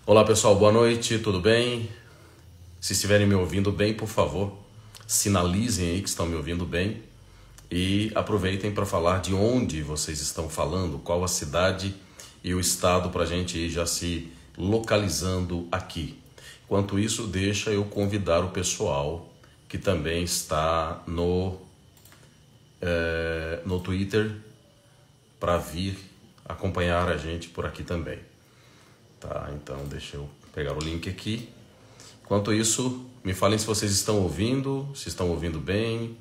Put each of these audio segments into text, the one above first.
Olá pessoal, boa noite, tudo bem? Se estiverem me ouvindo bem, por favor, sinalizem aí que estão me ouvindo bem e aproveitem para falar de onde vocês estão falando, qual a cidade e o estado para a gente ir já se localizando aqui. Enquanto isso, deixa eu convidar o pessoal que também está no Twitter para vir acompanhar a gente por aqui também. Tá, então deixa eu pegar o link aqui. Enquanto isso, me falem se vocês estão ouvindo, se estão ouvindo bem,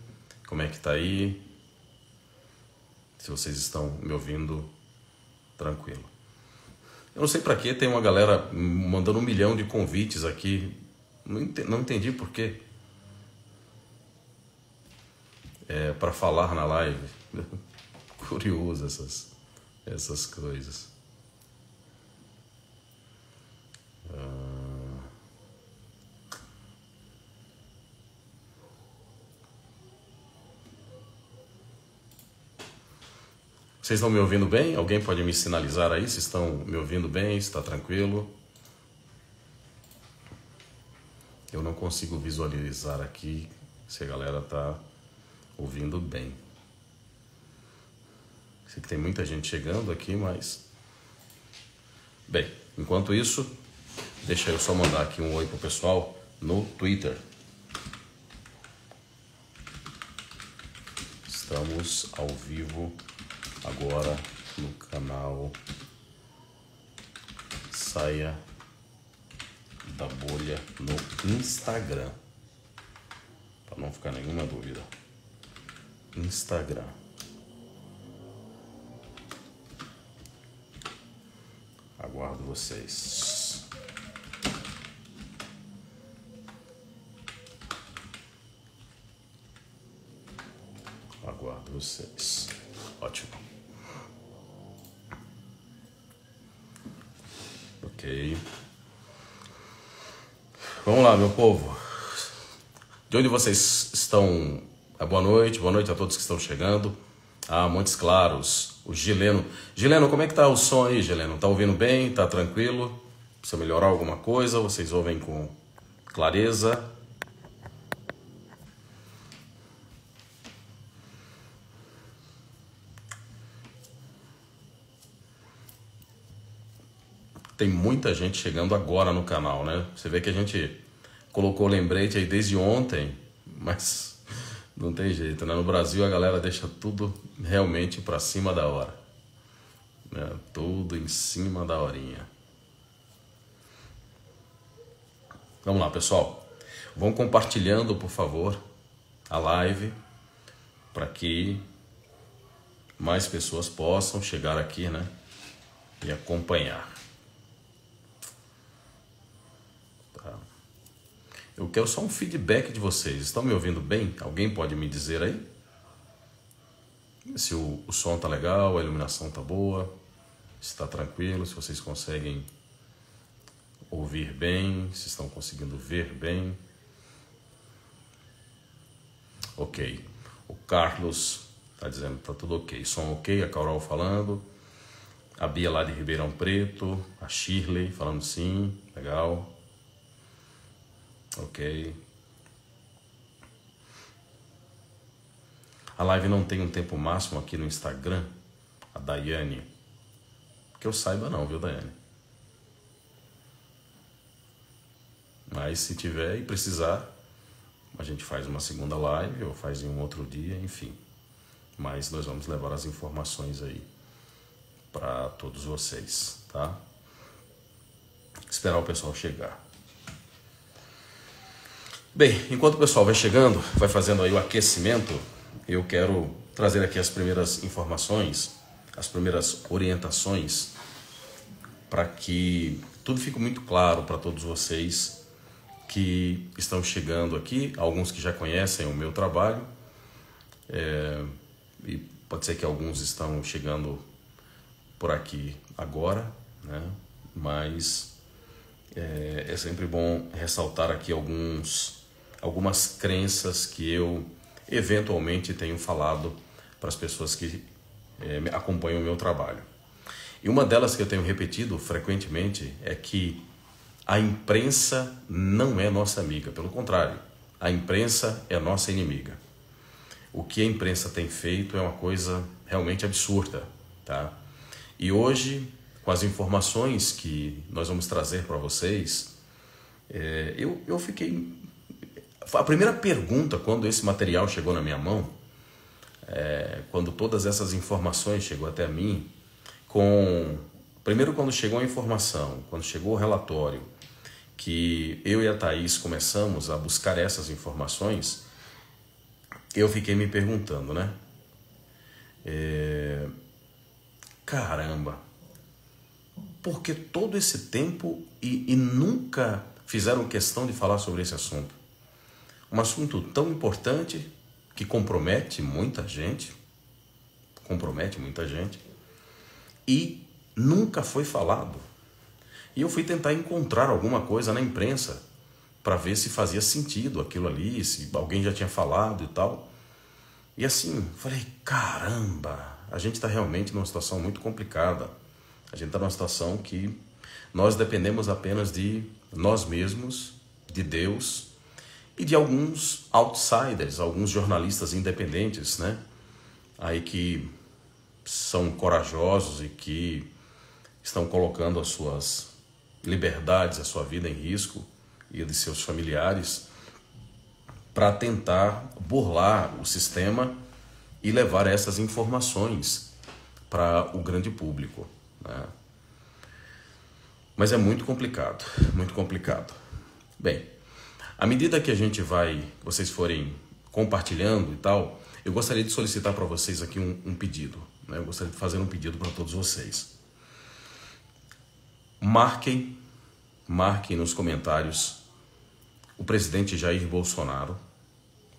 como é que tá aí, se vocês estão me ouvindo tranquilo. Eu não sei para que tem uma galera mandando 1 milhão de convites aqui, não entendi por quê. Para falar na live. Curioso essas coisas. Vocês estão me ouvindo bem? Alguém pode me sinalizar aí se estão me ouvindo bem, se está tranquilo? Eu não consigo visualizar aqui se a galera está ouvindo bem. Sei que tem muita gente chegando aqui, mas... Bem, enquanto isso, deixa eu só mandar aqui um oi pro pessoal no Twitter. Estamos ao vivo agora no canal Saia da Bolha no Instagram. Para não ficar nenhuma dúvida. Instagram. Aguardo vocês. Aguardo vocês. Ótimo. Ok. Vamos lá, meu povo. De onde vocês estão? Boa noite a todos que estão chegando. Montes Claros, o Gileno. Gileno, como é que tá o som aí, Gileno? Tá ouvindo bem? Tá tranquilo? Precisa melhorar alguma coisa? Vocês ouvem com clareza? Tem muita gente chegando agora no canal, né? Você vê que a gente colocou o lembrete aí desde ontem, mas não tem jeito, né? No Brasil a galera deixa tudo realmente para cima da hora, né? Tudo em cima da horinha. Vamos lá, pessoal. Vão compartilhando, por favor, a live para que mais pessoas possam chegar aqui, né? E acompanhar. Eu quero só um feedback de vocês. Estão me ouvindo bem? Alguém pode me dizer aí? Se o som tá legal, a iluminação tá boa, se está tranquilo, se vocês conseguem ouvir bem, se estão conseguindo ver bem. Ok. O Carlos tá dizendo que tá tudo ok. Som ok, a Carol falando. A Bia lá de Ribeirão Preto. A Shirley falando sim, legal. Ok. A live não tem um tempo máximo aqui no Instagram? A Daiane. Que eu saiba não, viu, Daiane? Mas se tiver e precisar, a gente faz uma segunda live ou faz em um outro dia, enfim. Mas nós vamos levar as informações aí para todos vocês, tá? Esperar o pessoal chegar. Bem, enquanto o pessoal vai chegando, vai fazendo aí o aquecimento, eu quero trazer aqui as primeiras informações, as primeiras orientações, para que tudo fique muito claro para todos vocês que estão chegando aqui, alguns que já conhecem o meu trabalho, e pode ser que alguns estão chegando por aqui agora, né? Mas é sempre bom ressaltar aqui algumas crenças que eu eventualmente tenho falado para as pessoas que acompanham o meu trabalho. E uma delas que eu tenho repetido frequentemente é que a imprensa não é nossa amiga, pelo contrário, a imprensa é nossa inimiga. O que a imprensa tem feito é uma coisa realmente absurda, tá? E hoje, com as informações que nós vamos trazer para vocês, eu fiquei... A primeira pergunta, quando esse material chegou na minha mão, quando todas essas informações chegou até mim, primeiro quando chegou a informação, quando chegou o relatório, que eu e a Thaís começamos a buscar essas informações, eu fiquei me perguntando, né? Caramba, por que todo esse tempo e nunca fizeram questão de falar sobre esse assunto? Um assunto tão importante que compromete muita gente, e nunca foi falado. E eu fui tentar encontrar alguma coisa na imprensa para ver se fazia sentido aquilo ali, se alguém já tinha falado e tal. E assim, falei, caramba, a gente está realmente numa situação muito complicada. A gente está numa situação que nós dependemos apenas de nós mesmos, de Deus e de alguns outsiders, alguns jornalistas independentes, né? Aí que são corajosos e que estão colocando as suas liberdades, a sua vida em risco e a de seus familiares para tentar burlar o sistema e levar essas informações para o grande público, né? Mas é muito complicado, muito complicado. Bem, à medida que vocês forem compartilhando e tal, eu gostaria de solicitar para vocês aqui um pedido, né? Eu gostaria de fazer um pedido para todos vocês. Marquem nos comentários o presidente Jair Bolsonaro.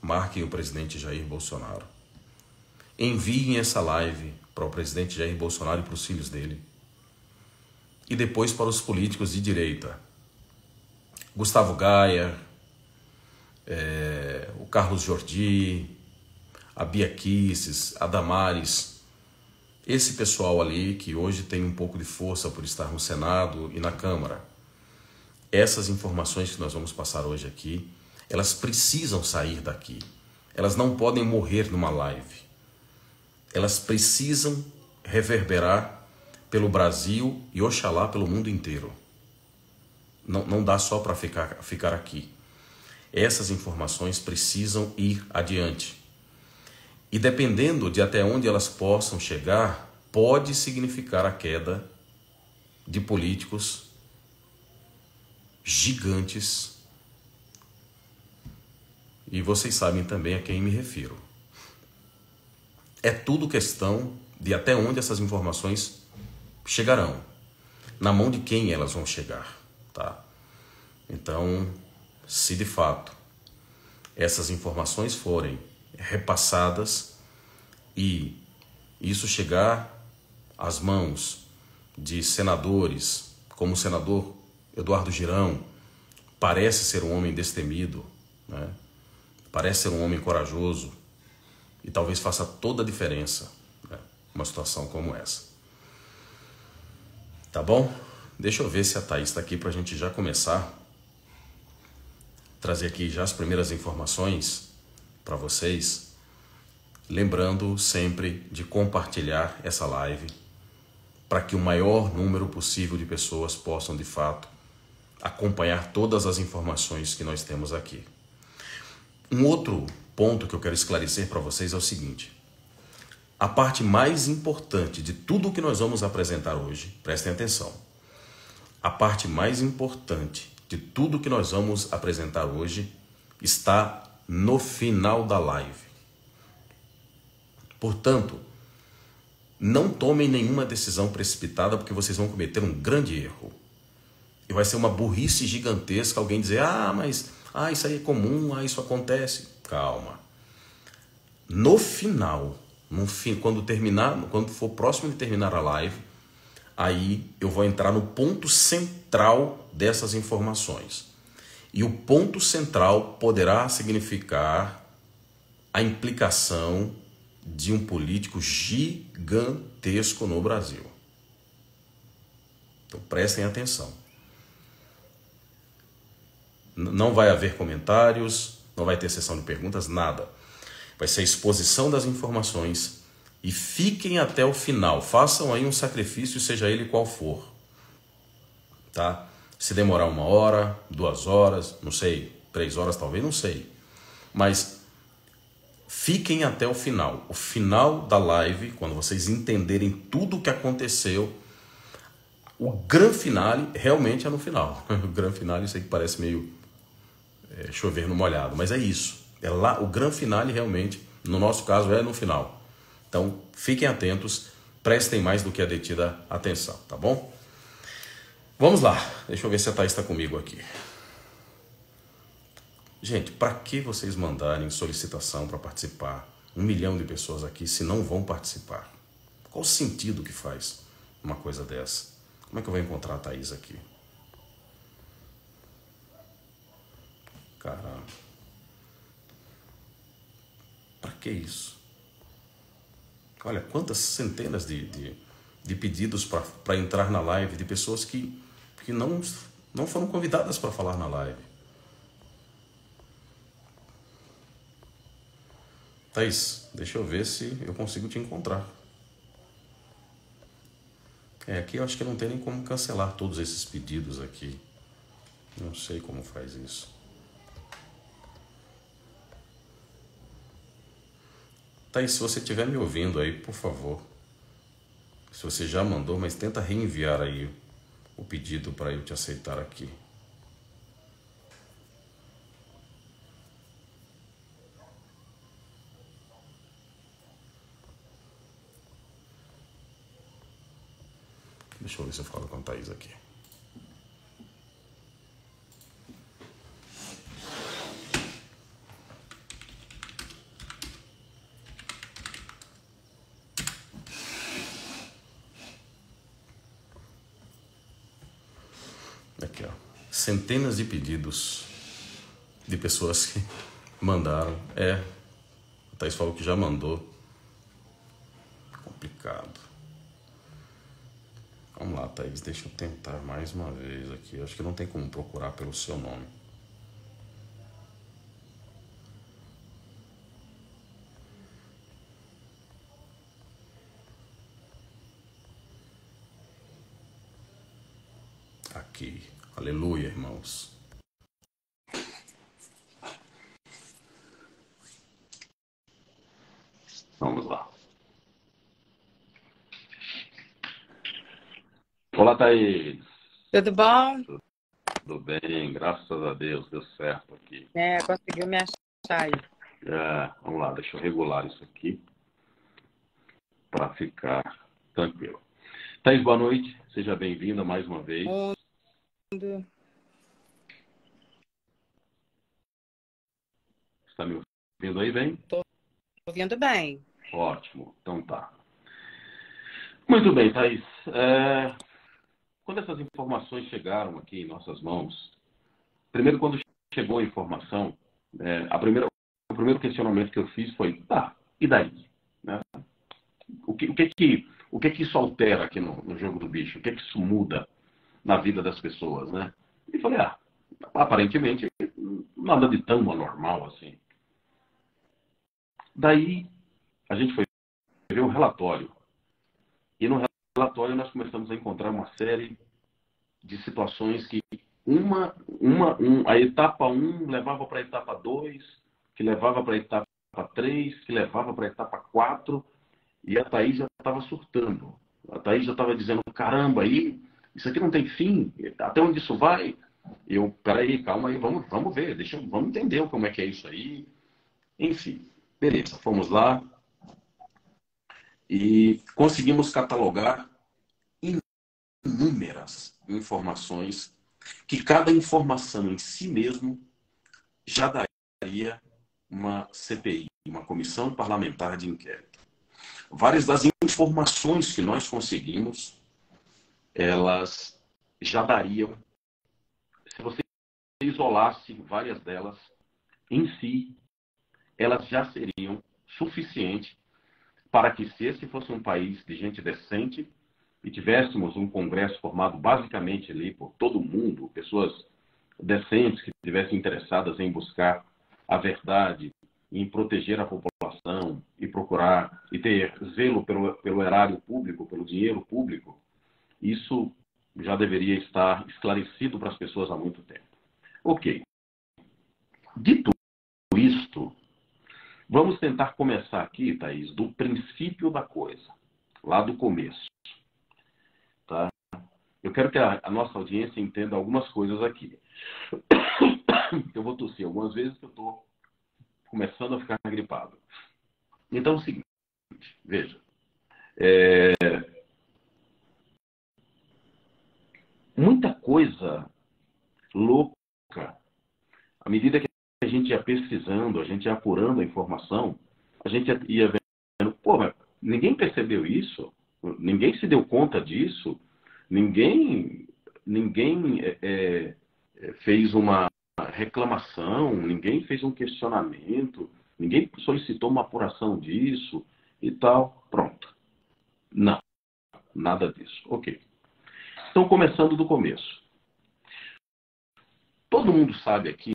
Marquem o presidente Jair Bolsonaro. Enviem essa live para o presidente Jair Bolsonaro e para os filhos dele. E depois para os políticos de direita. Gustavo Gaia, o Carlos Jordi, a Bia Kicis, a Damares. Esse pessoal ali que hoje tem um pouco de força por estar no Senado e na Câmara. Essas informações que nós vamos passar hoje aqui, elas precisam sair daqui. Elas não podem morrer numa live. Elas precisam reverberar pelo Brasil e oxalá pelo mundo inteiro. Não dá só para ficar aqui. Essas informações precisam ir adiante. E dependendo de até onde elas possam chegar, pode significar a queda de políticos gigantes. E vocês sabem também a quem me refiro. É tudo questão de até onde essas informações chegarão. Na mão de quem elas vão chegar, tá? Então, se de fato essas informações forem repassadas e isso chegar às mãos de senadores, como o senador Eduardo Girão, parece ser um homem destemido, né? Parece ser um homem corajoso e talvez faça toda a diferença, né? Uma situação como essa. Tá bom? Deixa eu ver se a Thaís está aqui para a gente já começar. Trazer aqui já as primeiras informações para vocês. Lembrando sempre de compartilhar essa live para que o maior número possível de pessoas possam, de fato, acompanhar todas as informações que nós temos aqui. Um outro ponto que eu quero esclarecer para vocês é o seguinte. A parte mais importante de tudo o que nós vamos apresentar hoje, prestem atenção, a parte mais importante de tudo que nós vamos apresentar hoje está no final da live. Portanto, não tomem nenhuma decisão precipitada porque vocês vão cometer um grande erro. E vai ser uma burrice gigantesca alguém dizer, mas isso aí é comum, isso acontece. Calma. No final, quando for próximo de terminar a live, aí eu vou entrar no ponto central dessas informações. E o ponto central poderá significar a implicação de um político gigantesco no Brasil. Então prestem atenção. Não vai haver comentários, não vai ter sessão de perguntas, nada. Vai ser a exposição das informações e fiquem até o final. Façam aí um sacrifício, seja ele qual for. Tá? Se demorar 1 hora, 2 horas, não sei, 3 horas talvez, não sei. Mas fiquem até o final. O final da live, quando vocês entenderem tudo o que aconteceu, o grande finale realmente é no final. O grande finale, isso aí que parece meio chover no molhado, mas é isso. É lá, o grande finale realmente, no nosso caso, é no final. Então, fiquem atentos, prestem mais do que a detida atenção, tá bom? Vamos lá, deixa eu ver se a Thaís está comigo aqui. Gente, para que vocês mandarem solicitação para participar? 1 milhão de pessoas aqui, se não vão participar. Qual o sentido que faz uma coisa dessa? Como é que eu vou encontrar a Thaís aqui? Caramba. Para que isso? Olha, quantas centenas de pedidos para entrar na live, de pessoas que não foram convidadas para falar na live. Thaís, deixa eu ver se eu consigo te encontrar. Aqui eu acho que não tem nem como cancelar todos esses pedidos aqui. Não sei como faz isso. Thaís, se você estiver me ouvindo aí, por favor, se você já mandou, mas tenta reenviar aí o pedido para eu te aceitar aqui. Deixa eu ver se eu falo com a Thaís aqui. Aqui, ó. Centenas de pedidos de pessoas que mandaram. A Thaís falou que já mandou. Complicado. Vamos lá, Thaís, deixa eu tentar mais uma vez aqui. Acho que não tem como procurar pelo seu nome. Aqui. Aleluia, irmãos. Vamos lá. Olá, Thaís. Tudo bom? Tudo bem, graças a Deus, deu certo aqui. Conseguiu me achar aí. Vamos lá, deixa eu regular isso aqui para ficar tranquilo. Thaís, boa noite, seja bem-vinda mais uma vez. Está me ouvindo aí bem? Estou ouvindo bem. Ótimo, então tá. Muito bem, Thaís. Quando essas informações chegaram aqui em nossas mãos, primeiro quando chegou a informação, o primeiro questionamento que eu fiz foi, e daí? Né? O que isso altera aqui no jogo do bicho? O que isso muda na vida das pessoas, né? E falei, aparentemente, nada de tão anormal assim. Daí, a gente foi ver o relatório. E no relatório nós começamos a encontrar uma série de situações que a etapa 1 levava para a etapa 2, que levava para a etapa 3, que levava para a etapa 4, e a Thaís já estava surtando. A Thaís já estava dizendo, caramba, aí, isso aqui não tem fim, até onde isso vai? Eu, peraí, calma aí, vamos ver, vamos entender como é que é isso aí. Enfim, beleza, fomos lá e conseguimos catalogar inúmeras informações que cada informação em si mesmo já daria uma CPI, uma comissão parlamentar de inquérito. Várias das informações que nós conseguimos, elas já dariam, se você isolasse várias delas, em si, elas já seriam suficientes para que, se esse fosse um país de gente decente e tivéssemos um Congresso formado basicamente ali por todo mundo, pessoas decentes que estivessem interessadas em buscar a verdade, em proteger a população e procurar e ter zelo pelo erário público, pelo dinheiro público, isso já deveria estar esclarecido para as pessoas há muito tempo. Ok. Dito isto, vamos tentar começar aqui, Thaís, do princípio da coisa, lá do começo. Tá? Eu quero que a nossa audiência entenda algumas coisas aqui. Eu vou tossir algumas vezes que eu estou começando a ficar gripado. Então é o seguinte, veja. Muita coisa louca, à medida que a gente ia pesquisando, a gente ia apurando a informação, a gente ia vendo, pô, mas ninguém percebeu isso, ninguém se deu conta disso, ninguém fez uma reclamação, ninguém fez um questionamento, ninguém solicitou uma apuração disso e tal. Pronto. Não, nada disso. Ok. Então, começando do começo. Todo mundo sabe aqui,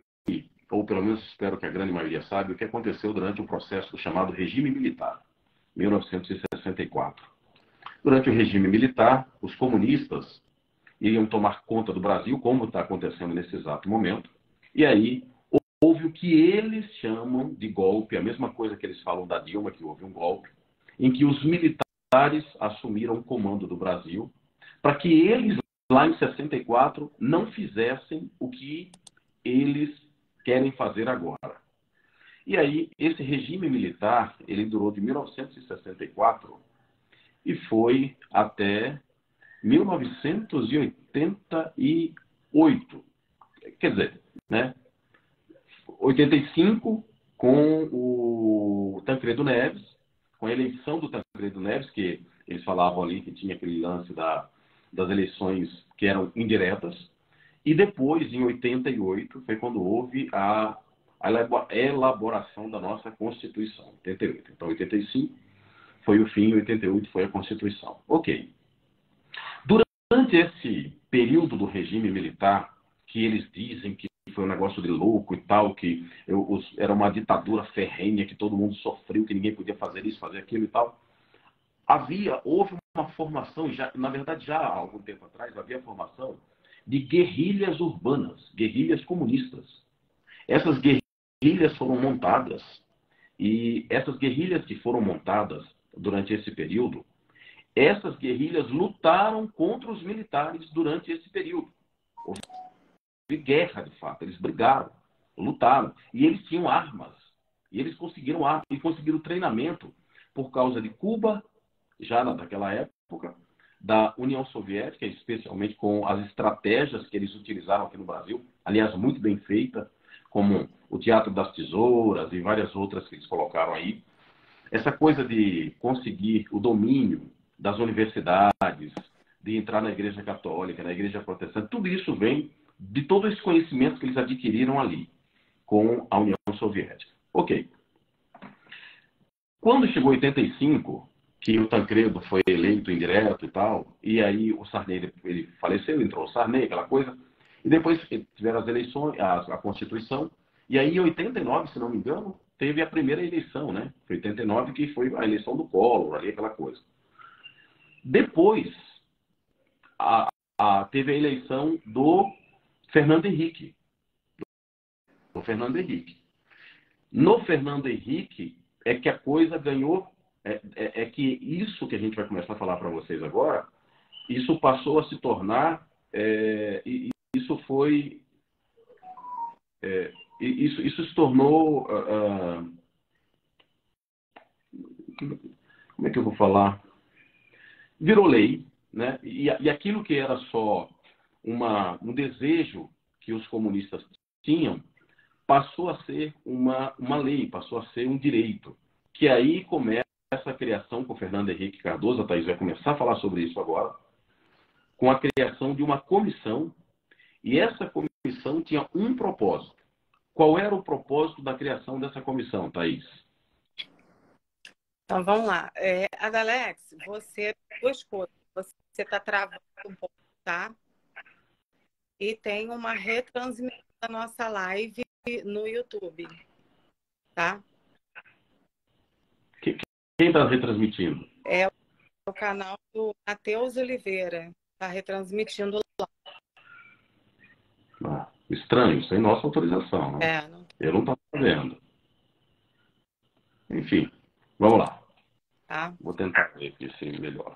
ou pelo menos espero que a grande maioria sabe, o que aconteceu durante o processo chamado regime militar, 1964. Durante o regime militar, os comunistas iriam tomar conta do Brasil, como está acontecendo nesse exato momento, e aí houve o que eles chamam de golpe, a mesma coisa que eles falam da Dilma, que houve um golpe, em que os militares assumiram o comando do Brasil, para que eles, lá em 64, não fizessem o que eles querem fazer agora. E aí, esse regime militar, ele durou de 1964 e foi até 1988. Quer dizer, né? 85, com o Tancredo Neves, com a eleição do Tancredo Neves, que eles falavam ali que tinha aquele lance das eleições que eram indiretas. E depois, em 88, foi quando houve a elaboração da nossa Constituição, 88. Então, 85 foi o fim, 88 foi a Constituição. Ok. Durante esse período do regime militar, que eles dizem que foi um negócio de louco e tal, que era uma ditadura ferrenha, que todo mundo sofreu, que ninguém podia fazer isso, fazer aquilo e tal, houve uma formação, na verdade já há algum tempo atrás, havia a formação de guerrilhas urbanas, guerrilhas comunistas. Essas guerrilhas foram montadas, e essas guerrilhas que foram montadas durante esse período, essas guerrilhas lutaram contra os militares durante esse período. Houve guerra, de fato, eles brigaram, lutaram, e eles tinham armas, e eles conseguiram armas, e conseguiram treinamento por causa de Cuba, já naquela época, da União Soviética, especialmente com as estratégias que eles utilizaram aqui no Brasil, aliás, muito bem feita, como o Teatro das Tesouras e várias outras que eles colocaram aí. Essa coisa de conseguir o domínio das universidades, de entrar na Igreja Católica, na Igreja Protestante, tudo isso vem de todo esse conhecimento que eles adquiriram ali, com a União Soviética. Ok. Quando chegou 85, que o Tancredo foi eleito indireto e tal, e aí o Sarney, ele faleceu, entrou o Sarney, aquela coisa, e depois tiveram as eleições, a Constituição, e aí em 89, se não me engano, teve a primeira eleição, né? Foi 89 que foi a eleição do Collor, ali aquela coisa. Depois, teve a eleição do Fernando Henrique. No Fernando Henrique é que a coisa ganhou, que isso que a gente vai começar a falar para vocês agora, isso passou a se tornar, isso foi, isso se tornou, como é que eu vou falar? Virou lei, né? E aquilo que era só um desejo que os comunistas tinham, passou a ser uma lei, passou a ser um direito. Que aí começa a criação com o Fernando Henrique Cardoso, a Thaís vai começar a falar sobre isso agora, com a criação de uma comissão, e essa comissão tinha um propósito. Qual era o propósito da criação dessa comissão, Thaís? Então, vamos lá. Adalex, você, duas coisas. Você está travando um pouco, tá? E tem uma retransmissão da nossa live no YouTube, tá? Quem está retransmitindo? É o canal do Matheus Oliveira. Está retransmitindo lá. Ah, estranho, sem nossa autorização, né? Não... Eu não estava vendo. Enfim, vamos lá. Tá? Vou tentar ver aqui se melhora.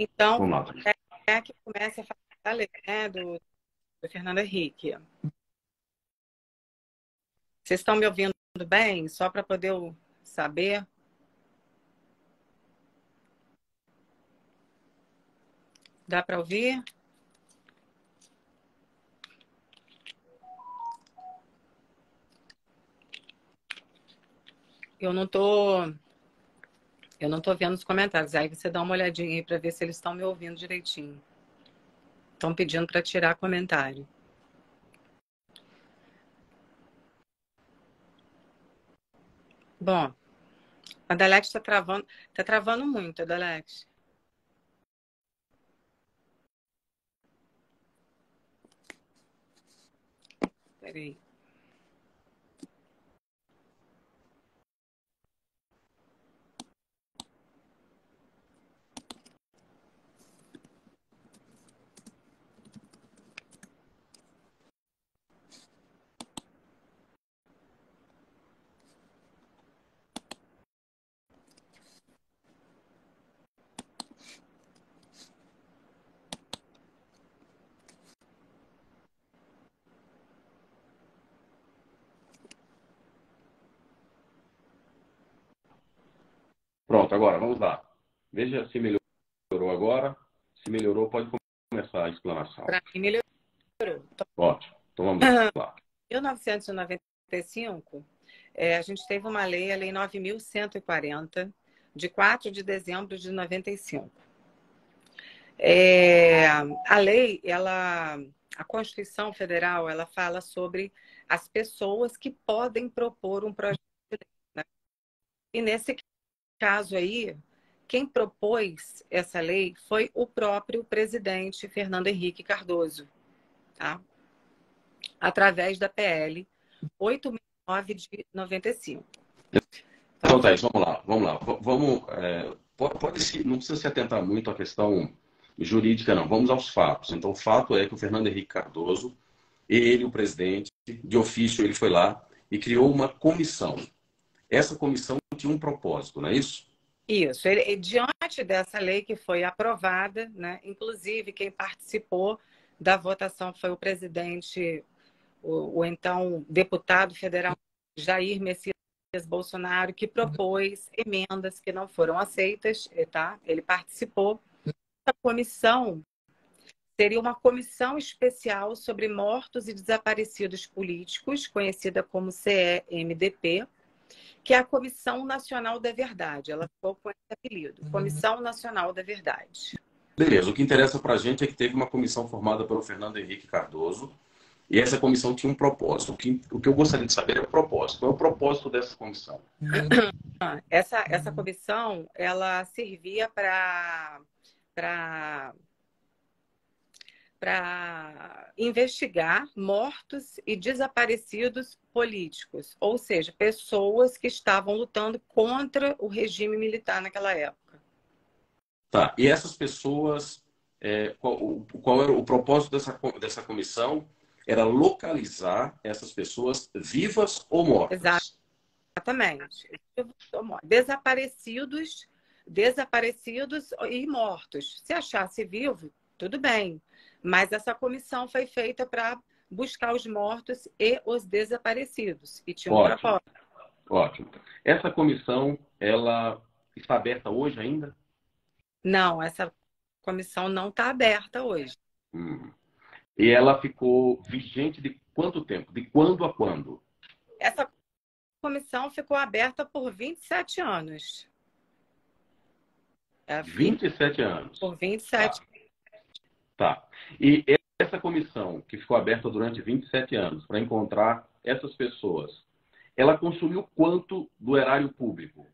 Então, Vamos lá. que comece a falar da lei, né, do Fernando Henrique. Vocês estão me ouvindo bem? Só para poder saber. Dá para ouvir? Eu não tô vendo os comentários. Aí você dá uma olhadinha aí para ver se eles estão me ouvindo direitinho. Estão pedindo para tirar comentário. Bom, a Dalex está travando muito, a Dalex. Peraí. Pronto, agora vamos lá. Veja se melhorou agora. Se melhorou, pode começar a explanação. Para mim melhorou. Ótimo. Então vamos lá. Em 1995, a gente teve uma lei, a Lei 9.140, de 4 de dezembro de 95. A lei, a Constituição Federal, ela fala sobre as pessoas que podem propor um projeto de lei, né? E nesse caso aí, quem propôs essa lei foi o próprio presidente Fernando Henrique Cardoso, tá? Através da PL 869 de 95. Então, Thaís, vamos lá. Não precisa se atentar muito à questão jurídica, não. Vamos aos fatos. Então, o fato é que o Fernando Henrique Cardoso, ele, o presidente, de ofício, ele foi lá e criou uma comissão. Essa comissão tinha um propósito, não é isso? Isso. Diante dessa lei que foi aprovada, né, inclusive quem participou da votação foi o presidente, o então deputado federal Jair Messias Bolsonaro, que propôs emendas que não foram aceitas, tá? Ele participou. A comissão seria uma comissão especial sobre mortos e desaparecidos políticos, conhecida como CEMDP, que é a Comissão Nacional da Verdade. Ela ficou com esse apelido, Comissão Nacional da Verdade. Beleza. O que interessa para a gente é que teve uma comissão formada pelo Fernando Henrique Cardoso e essa comissão tinha um propósito. O que eu gostaria de saber é o propósito. Qual é o propósito dessa comissão? Essa comissão, ela servia para investigar mortos e desaparecidos políticos, ou seja, pessoas que estavam lutando contra o regime militar naquela época. Tá. E essas pessoas, qual era o propósito dessa comissão? Era localizar essas pessoas vivas ou mortas? Exatamente. Desaparecidos e mortos. Se achasse vivo, tudo bem. Mas essa comissão foi feita para buscar os mortos e os desaparecidos. E tinha um propósito. Ótimo. Essa comissão, ela está aberta hoje ainda? Não, essa comissão não está aberta hoje. E ela ficou vigente de quanto tempo? De quando a quando? Essa comissão ficou aberta por 27 anos. 27 anos. Por 27 anos. Tá. E essa comissão, que ficou aberta durante 27 anos, para encontrar essas pessoas, ela consumiu quanto do erário público?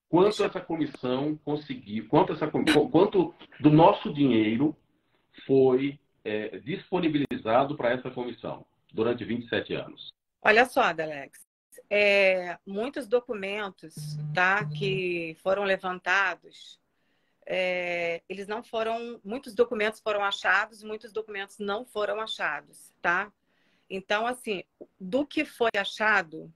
Quanto essa comissão conseguiu, quanto do nosso dinheiro foi disponibilizado para essa comissão durante 27 anos? Olha só, Alex, muitos documentos, tá, que foram levantados, eles não foram, muitos documentos foram achados, muitos documentos não foram achados, tá? Então, assim, do que foi achado,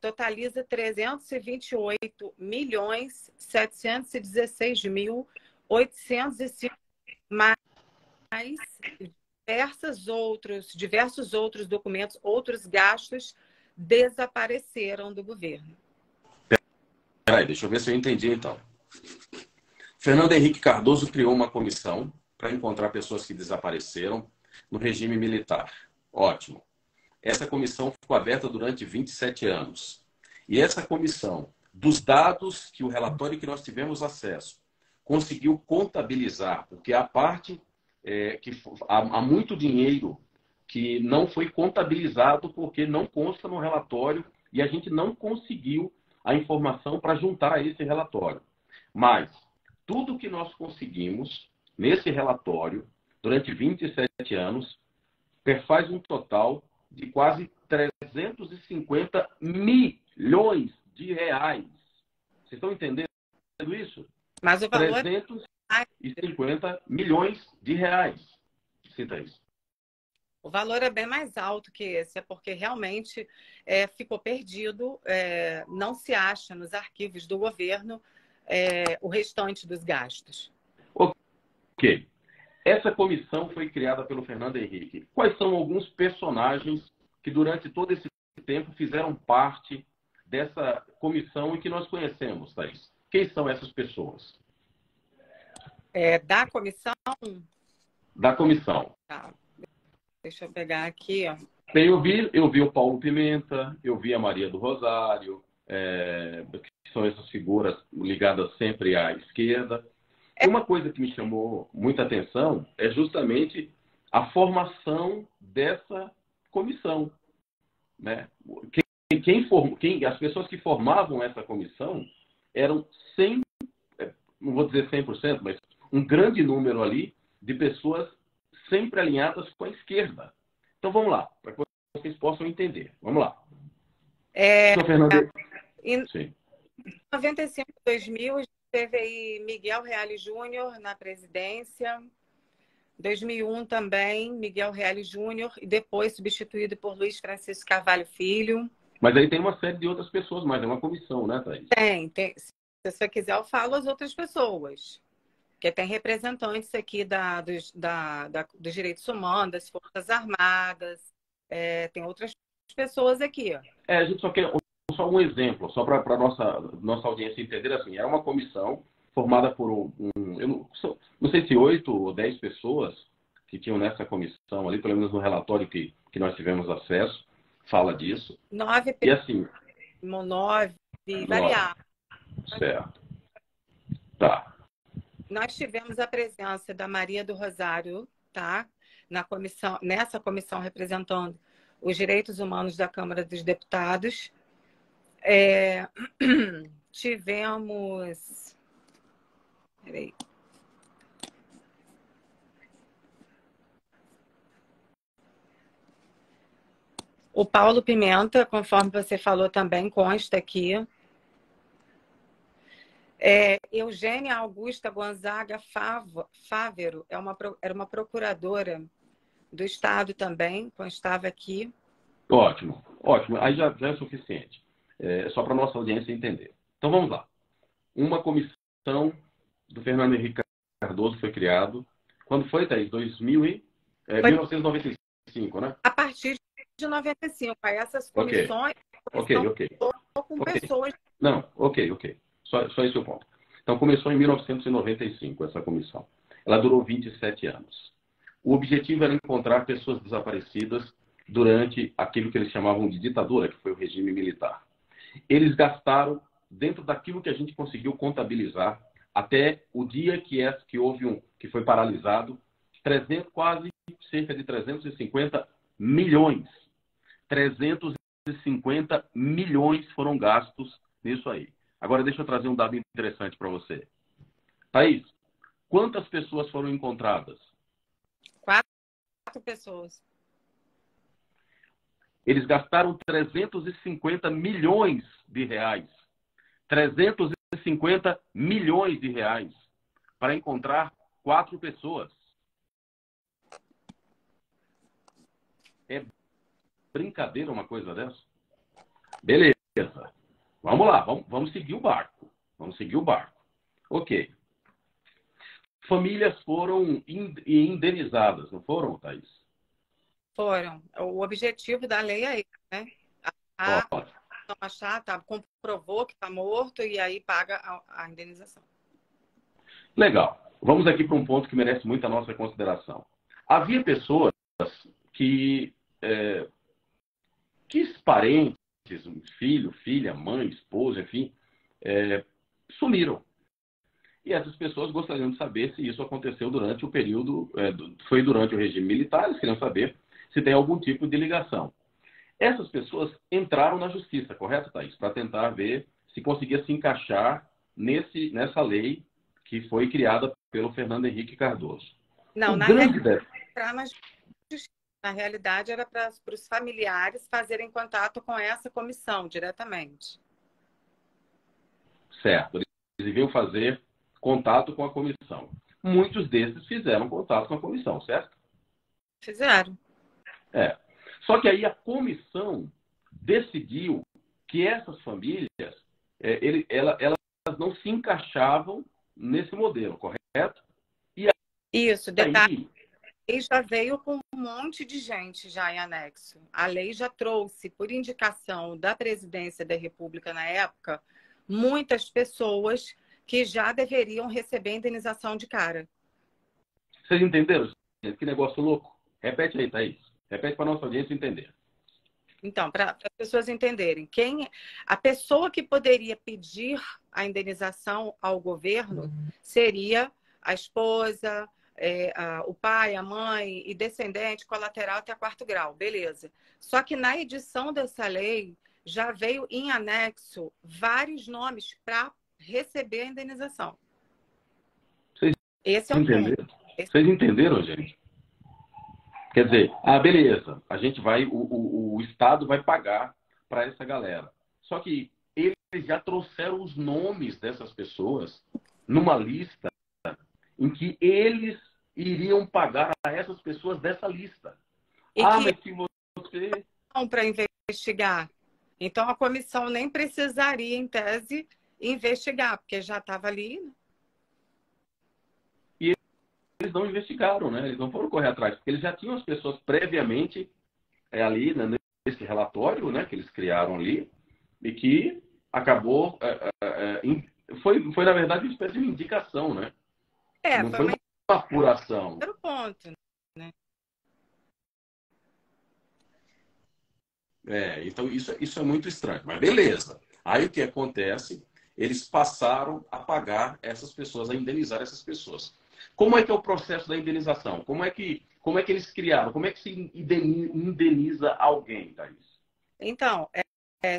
totaliza 328.716.805, mais diversos outros documentos, outros gastos desapareceram do governo. Peraí, deixa eu ver se eu entendi então. Fernando Henrique Cardoso criou uma comissão para encontrar pessoas que desapareceram no regime militar. Ótimo. Essa comissão ficou aberta durante 27 anos. E essa comissão, dos dados que o relatório que nós tivemos acesso, conseguiu contabilizar, porque a parte que há muito dinheiro que não foi contabilizado porque não consta no relatório e a gente não conseguiu a informação para juntar a esse relatório. Mas tudo que nós conseguimos nesse relatório, durante 27 anos, faz um total de quase 350 milhões de reais. Vocês estão entendendo isso? Mas o valor... 350 milhões de reais. Cita isso. O valor é bem mais alto que esse, é porque realmente ficou perdido, não se acha nos arquivos do governo o restante dos gastos. Ok. Essa comissão foi criada pelo Fernando Henrique. Quais são alguns personagens que durante todo esse tempo fizeram parte dessa comissão e que nós conhecemos, Thaís? Quem são essas pessoas? Da comissão? Da comissão. Tá. Deixa eu pegar aqui, ó. Eu vi o Paulo Pimenta, eu vi a Maria do Rosário, que são essas figuras ligadas sempre à esquerda. E uma coisa que me chamou muita atenção é justamente a formação dessa comissão, né? As pessoas que formavam essa comissão eram 100, não vou dizer 100%, mas um grande número ali de pessoas sempre alinhadas com a esquerda. Então vamos lá, para que vocês possam entender. Vamos lá. Em 95, 2000, teve aí Miguel Reale Júnior na presidência. 2001 também, Miguel Reale Júnior, e depois substituído por Luiz Francisco Carvalho Filho. Mas aí tem uma série de outras pessoas, mas é uma comissão, né, Thaís? Tem. Se você quiser, eu falo as outras pessoas. Porque tem representantes aqui dos direitos humanos, das Forças Armadas, tem outras pessoas aqui. A gente só quer só um exemplo, só para a nossa audiência entender assim. Era uma comissão formada por eu não sei se 8 ou 10 pessoas que tinham nessa comissão ali, pelo menos no relatório que nós tivemos acesso, fala disso. 9 e assim 9 variáveis. Certo. Tá. Nós tivemos a presença da Maria do Rosário, tá? Nessa comissão representando os direitos humanos da Câmara dos Deputados. Tivemos... Peraí. O Paulo Pimenta, conforme você falou também, consta aqui. Eugênia Augusta Gonzaga Fávero era uma procuradora do Estado também, constava aqui. Ótimo. Aí já é suficiente. Só para a nossa audiência entender. Então vamos lá. Uma comissão do Fernando Henrique Cardoso foi criado. Quando foi, Thaís? 1995, né? A partir de 95. Aí essas comissões Ok. com pessoas... Não, ok. Só esse é o ponto. Então, começou em 1995, essa comissão. Ela durou 27 anos. O objetivo era encontrar pessoas desaparecidas durante aquilo que eles chamavam de ditadura, que foi o regime militar. Eles gastaram, dentro daquilo que a gente conseguiu contabilizar, até o dia que houve que foi paralisado quase cerca de 350 milhões. 350 milhões foram gastos nisso aí. Agora, deixa eu trazer um dado interessante para você. Thaís, quantas pessoas foram encontradas? 4 pessoas. Eles gastaram 350 milhões de reais. 350 milhões de reais para encontrar 4 pessoas. É brincadeira uma coisa dessa? Beleza. Vamos lá, vamos seguir o barco. Vamos seguir o barco. Ok. Famílias foram indenizadas, não foram, Thaís? Foram. O objetivo da lei é esse, né? A Ó, achar, comprovou que está morto e aí paga a indenização. legal. Vamos aqui para um ponto que merece muito a nossa consideração. Havia pessoas que parentes, um filho, filha, mãe, esposa, enfim, sumiram. E essas pessoas gostariam de saber se isso aconteceu durante o período, foi durante o regime militar, eles queriam saber se tem algum tipo de ligação. Essas pessoas entraram na justiça, correto, Thaís? Para tentar ver se conseguia se encaixar nessa lei que foi criada pelo Fernando Henrique Cardoso. Não, O na grande na realidade era para os familiares fazerem contato com essa comissão diretamente. Certo. Eles deviam fazer contato com a comissão. Muitos desses fizeram contato com a comissão, certo? Fizeram. Só que aí a comissão decidiu que essas famílias, elas não se encaixavam nesse modelo, correto? Isso, detalhe. Aí, A lei já veio com um monte de gente já em anexo. A lei já trouxe, por indicação da presidência da República na época, muitas pessoas que já deveriam receber indenização de cara. vocês entenderam? Que negócio louco. Repete aí, Thaís. Repete para a nossa audiência entender. Então, para as pessoas entenderem, a pessoa que poderia pedir a indenização ao governo seria a esposa, o pai, a mãe e descendente colateral até 4º grau, beleza. Só que na edição dessa lei já veio em anexo vários nomes para receber a indenização. Esse é um ponto. Vocês entenderam, gente? Quer dizer, beleza, a gente vai, o Estado vai pagar para essa galera. Só que eles já trouxeram os nomes dessas pessoas numa lista em que eles iriam pagar a essas pessoas dessa lista. Mas se você... Para investigar. Então, a comissão nem precisaria, em tese, investigar, porque já estava ali. E eles não investigaram, né? Eles não foram correr atrás, porque eles já tinham as pessoas previamente ali, né, nesse relatório, né, que eles criaram ali, e que acabou... foi, na verdade, uma espécie de indicação, né? Não foi uma apuração. Primeiro ponto, né? Então isso é muito estranho. Mas beleza. Aí o que acontece? Eles passaram a pagar essas pessoas, a indenizar essas pessoas. Como é que é o processo da indenização? Como é que eles criaram? Como é que se indeniza alguém, Thaís? Então,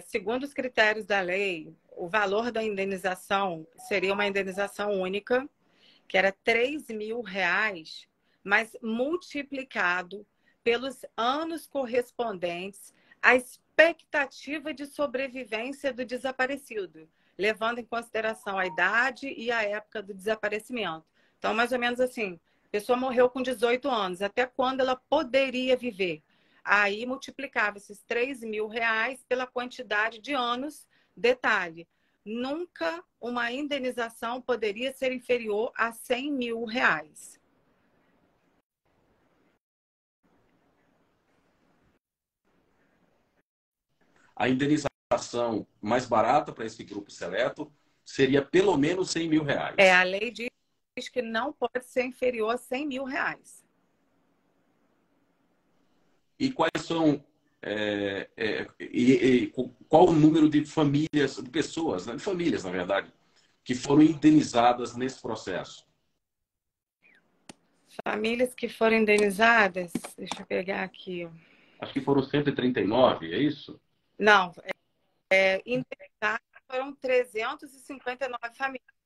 segundo os critérios da lei, o valor da indenização seria uma indenização única, que era R$3.000, mas multiplicado pelos anos correspondentes à expectativa de sobrevivência do desaparecido, levando em consideração a idade e a época do desaparecimento. Então, mais ou menos assim, a pessoa morreu com 18 anos, até quando ela poderia viver? Aí multiplicava esses R$3.000 pela quantidade de anos. Detalhe, nunca uma indenização poderia ser inferior a R$100.000. A indenização mais barata para esse grupo seleto seria pelo menos R$100.000. A lei diz que não pode ser inferior a R$100.000. E quais são... qual o número de famílias, de pessoas, né, de famílias, na verdade, que foram indenizadas nesse processo? Famílias que foram indenizadas, deixa eu pegar aqui. Acho que foram 139, é isso? Não, indenizadas foram 359 famílias.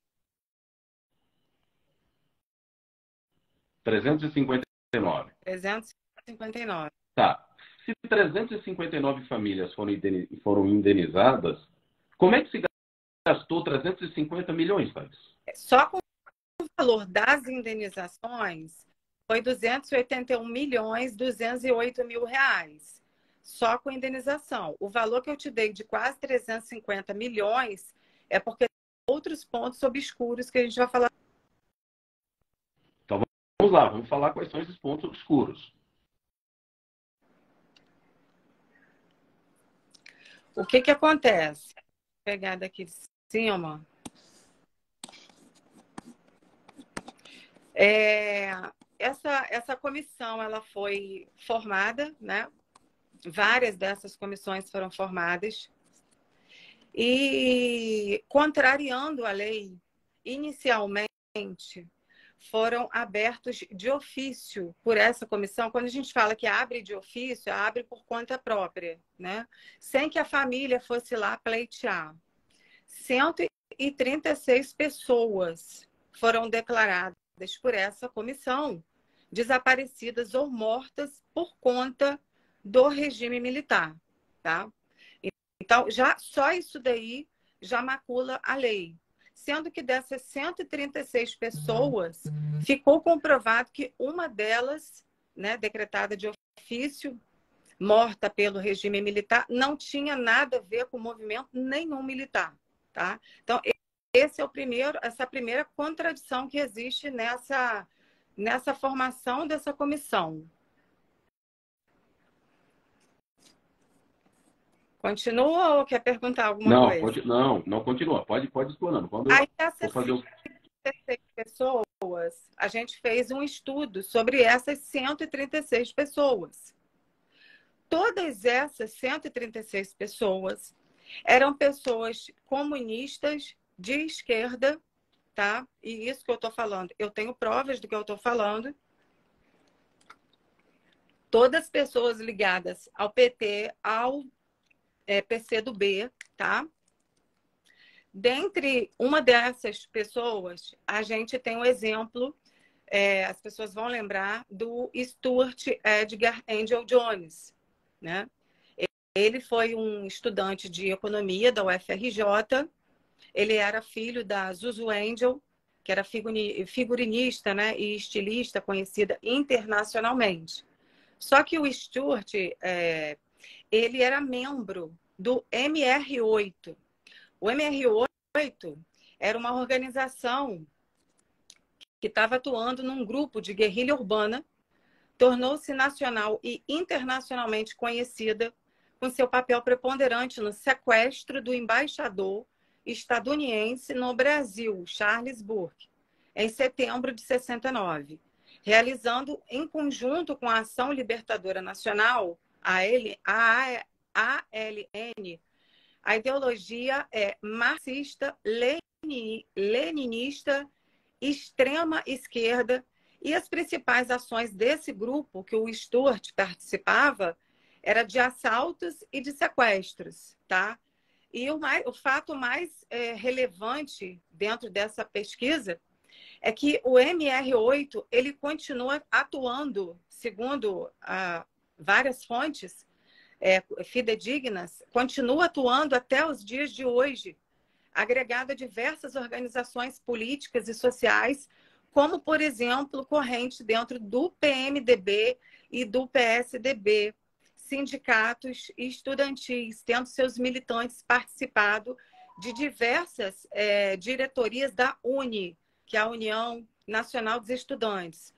359. 359. Tá. Se 359 famílias foram indenizadas, como é que se gastou 350 milhões, Thales? Só com o valor das indenizações foi 281 milhões 208 mil reais. Só com indenização. O valor que eu te dei de quase 350 milhões é porque tem outros pontos obscuros que a gente vai falar. Então vamos lá, vamos falar quais são esses pontos obscuros. O que que acontece? Vou pegar daqui de cima. Essa comissão ela foi formada, né? Várias dessas comissões foram formadas e, contrariando a lei, inicialmente foram abertos de ofício por essa comissão. Quando a gente fala que abre de ofício, abre por conta própria, né? Sem que a família fosse lá pleitear. 136 pessoas foram declaradas por essa comissão desaparecidas ou mortas por conta do regime militar, tá? Então, já só isso daí já macula a lei. Sendo que dessas 136 pessoas, ficou comprovado que uma delas, né, decretada de ofício, morta pelo regime militar, não tinha nada a ver com movimento nenhum militar, tá? Então, essa é a primeira contradição que existe nessa formação dessa comissão. Continua ou quer perguntar alguma coisa? Não, continua. Pode explorando. Aí, essas 136 pessoas, a gente fez um estudo sobre essas 136 pessoas. Todas essas 136 pessoas eram pessoas comunistas de esquerda, tá? E isso que eu estou falando, eu tenho provas do que eu estou falando. Todas pessoas ligadas ao PT, ao PCdoB, tá? Dentre uma dessas pessoas, a gente tem um exemplo, as pessoas vão lembrar do Stuart Edgar Angel Jones, né? Ele foi um estudante de economia da UFRJ, ele era filho da Zuzu Angel, que era figurinista, né, e estilista conhecida internacionalmente. Só que o Stuart, ele era membro do MR8. O MR8 era uma organização que estava atuando num grupo de guerrilha urbana, tornou-se nacional e internacionalmente conhecida com seu papel preponderante no sequestro do embaixador estadunidense no Brasil, Charles Burke, em setembro de 69, realizando em conjunto com a Ação Libertadora Nacional, a ALN, a ideologia marxista-leninista, extrema esquerda, e as principais ações desse grupo que o Stuart participava era de assaltos e de sequestros, tá? E o fato mais relevante dentro dessa pesquisa é que o MR8 ele continua atuando, segundo várias fontes fidedignas, continua atuando até os dias de hoje, agregado a diversas organizações políticas e sociais, como, por exemplo, corrente dentro do PMDB e do PSDB, sindicatos estudantis, tendo seus militantes participado de diversas diretorias da UNE, que é a União Nacional dos Estudantes.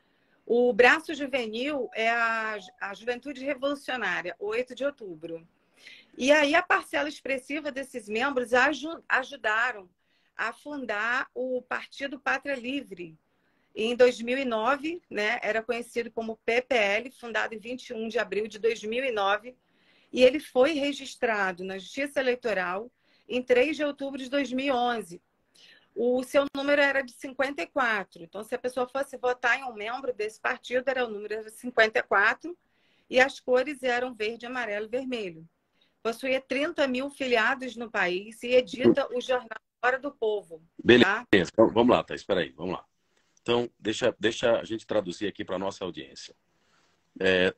O braço juvenil é a Juventude Revolucionária, 8 de outubro. E aí a parcela expressiva desses membros ajudaram a fundar o Partido Pátria Livre. Em 2009, né, era conhecido como PPL, fundado em 21 de abril de 2009, e ele foi registrado na Justiça Eleitoral em 3 de outubro de 2011. o seu número era de 54. Então, se a pessoa fosse votar em um membro desse partido, era o número era 54 e as cores eram verde, amarelo e vermelho. Possuía 30 mil filiados no país e edita o jornal Hora do Povo. Beleza, Tá? então, vamos lá, Thaís, espera aí, vamos lá. Então, deixa a gente traduzir aqui para a nossa audiência.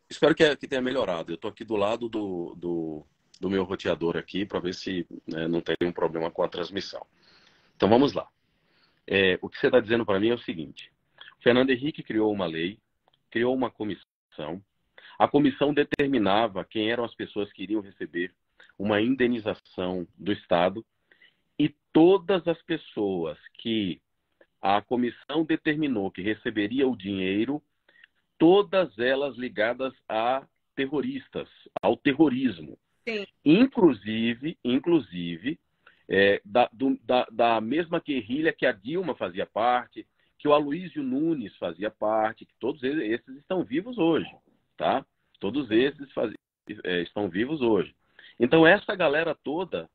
Espero que tenha melhorado. Eu estou aqui do lado do meu roteador aqui para ver se não tem um problema com a transmissão. Então, vamos lá. O que você está dizendo para mim é o seguinte. O Fernando Henrique criou uma lei, criou uma comissão. A comissão determinava quem eram as pessoas que iriam receber uma indenização do Estado e todas as pessoas que a comissão determinou que receberia o dinheiro, todas elas ligadas a terroristas, ao terrorismo. Sim. Inclusive da mesma guerrilha que a Dilma fazia parte, que o Aloysio Nunes fazia parte, que todos esses estão vivos hoje, tá? Todos esses estão vivos hoje. Então, essa galera toda,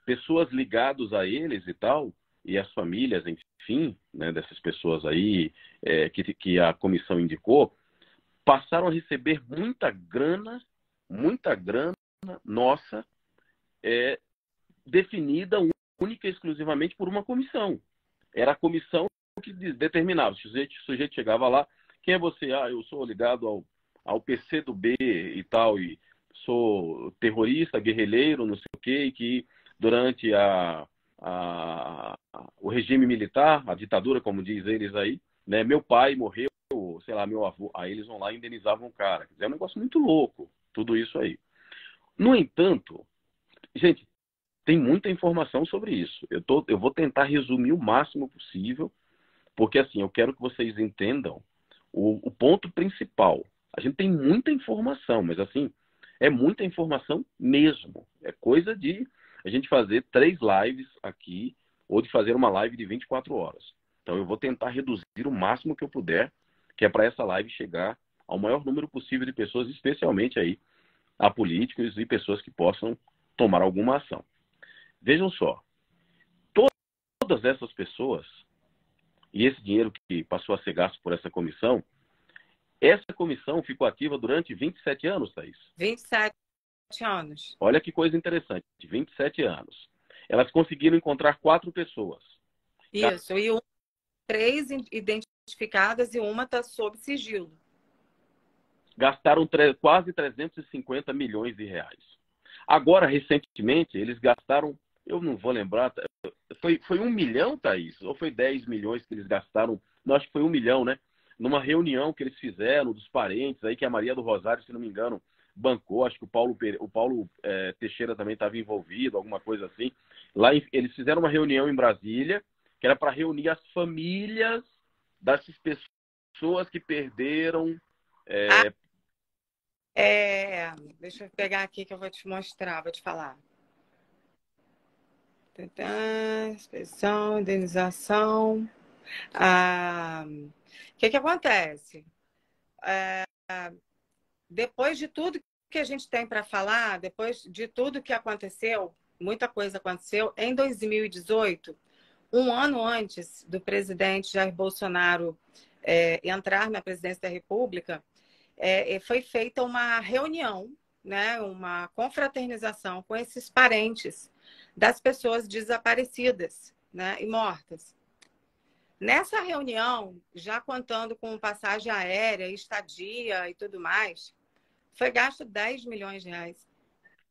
pessoas ligadas a eles e tal, e as famílias, enfim, né, dessas pessoas aí que a comissão indicou, passaram a receber muita grana nossa, definida única e exclusivamente por uma comissão. Era a comissão que determinava. Se o sujeito chegava lá, quem é você? Eu sou ligado ao PCdoB e tal, e sou terrorista, guerrilheiro, não sei o quê, e que durante o regime militar, a ditadura, como diz eles aí, né, meu pai morreu, sei lá, meu avô, aí eles vão lá e indenizavam o cara. É um negócio muito louco, tudo isso aí. No entanto, gente, tem muita informação sobre isso. Eu vou tentar resumir o máximo possível, porque assim, eu quero que vocês entendam o ponto principal. A gente tem muita informação, mas assim, é muita informação mesmo. É coisa de a gente fazer 3 lives aqui, ou de fazer uma live de 24 horas. Então eu vou tentar reduzir o máximo que eu puder, que é para essa live chegar ao maior número possível de pessoas, especialmente aí a políticos e pessoas que possam tomar alguma ação. Vejam só, todas essas pessoas, e esse dinheiro que passou a ser gasto por essa comissão ficou ativa durante 27 anos, Thaís. 27 anos. Olha que coisa interessante, 27 anos. Elas conseguiram encontrar 4 pessoas. Isso, e 3 identificadas e uma está sob sigilo. Gastaram quase 350 milhões de reais. Agora, recentemente, eles gastaram, eu não vou lembrar, foi 1 milhão, Thaís? Ou foi 10 milhões que eles gastaram? Não, acho que foi 1 milhão, né? Numa reunião que eles fizeram dos parentes, aí que a Maria do Rosário, se não me engano, bancou, acho que o Paulo Teixeira também estava envolvido, alguma coisa assim. Lá eles fizeram uma reunião em Brasília, que era para reunir as famílias dessas pessoas que perderam... Deixa eu pegar aqui que eu vou te mostrar, vou te falar. Inspeção, indenização. O que acontece? Depois de tudo que a gente tem para falar, depois de tudo que aconteceu, muita coisa aconteceu, em 2018, um ano antes do presidente Jair Bolsonaro entrar na presidência da República, foi feita uma reunião, né, uma confraternização com esses parentes das pessoas desaparecidas, né, e mortas. Nessa reunião, já contando com passagem aérea, estadia e tudo mais, foi gasto 10 milhões de reais.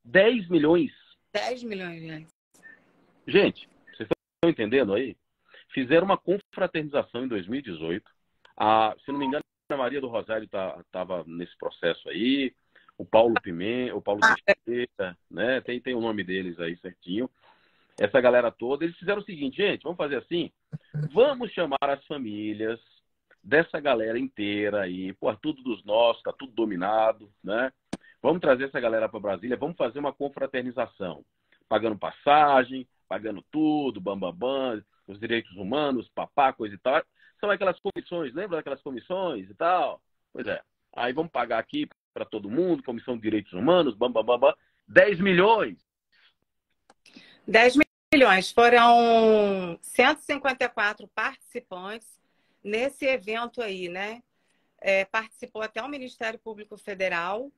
10 milhões? 10 milhões de reais. Gente, vocês estão entendendo aí? Fizeram uma confraternização em 2018. Se não me engano, a Maria do Rosário estava nesse processo aí. O Paulo Pimenta, o Paulo Teixeira, né? Tem o nome deles aí certinho. Essa galera toda, eles fizeram o seguinte, gente, vamos fazer assim? Vamos chamar as famílias dessa galera inteira aí, pô, tudo dos nossos, tá tudo dominado, né? Vamos trazer essa galera para Brasília, vamos fazer uma confraternização, pagando passagem, pagando tudo, bambambam, os direitos humanos, papá, coisa e tal. São aquelas comissões, lembra daquelas comissões e tal? Pois é. Aí vamos pagar aqui para todo mundo, Comissão de Direitos Humanos, bambambam, 10 milhões. 10 milhões. Foram 154 participantes nesse evento aí, né? Participou até o Ministério Público Federal,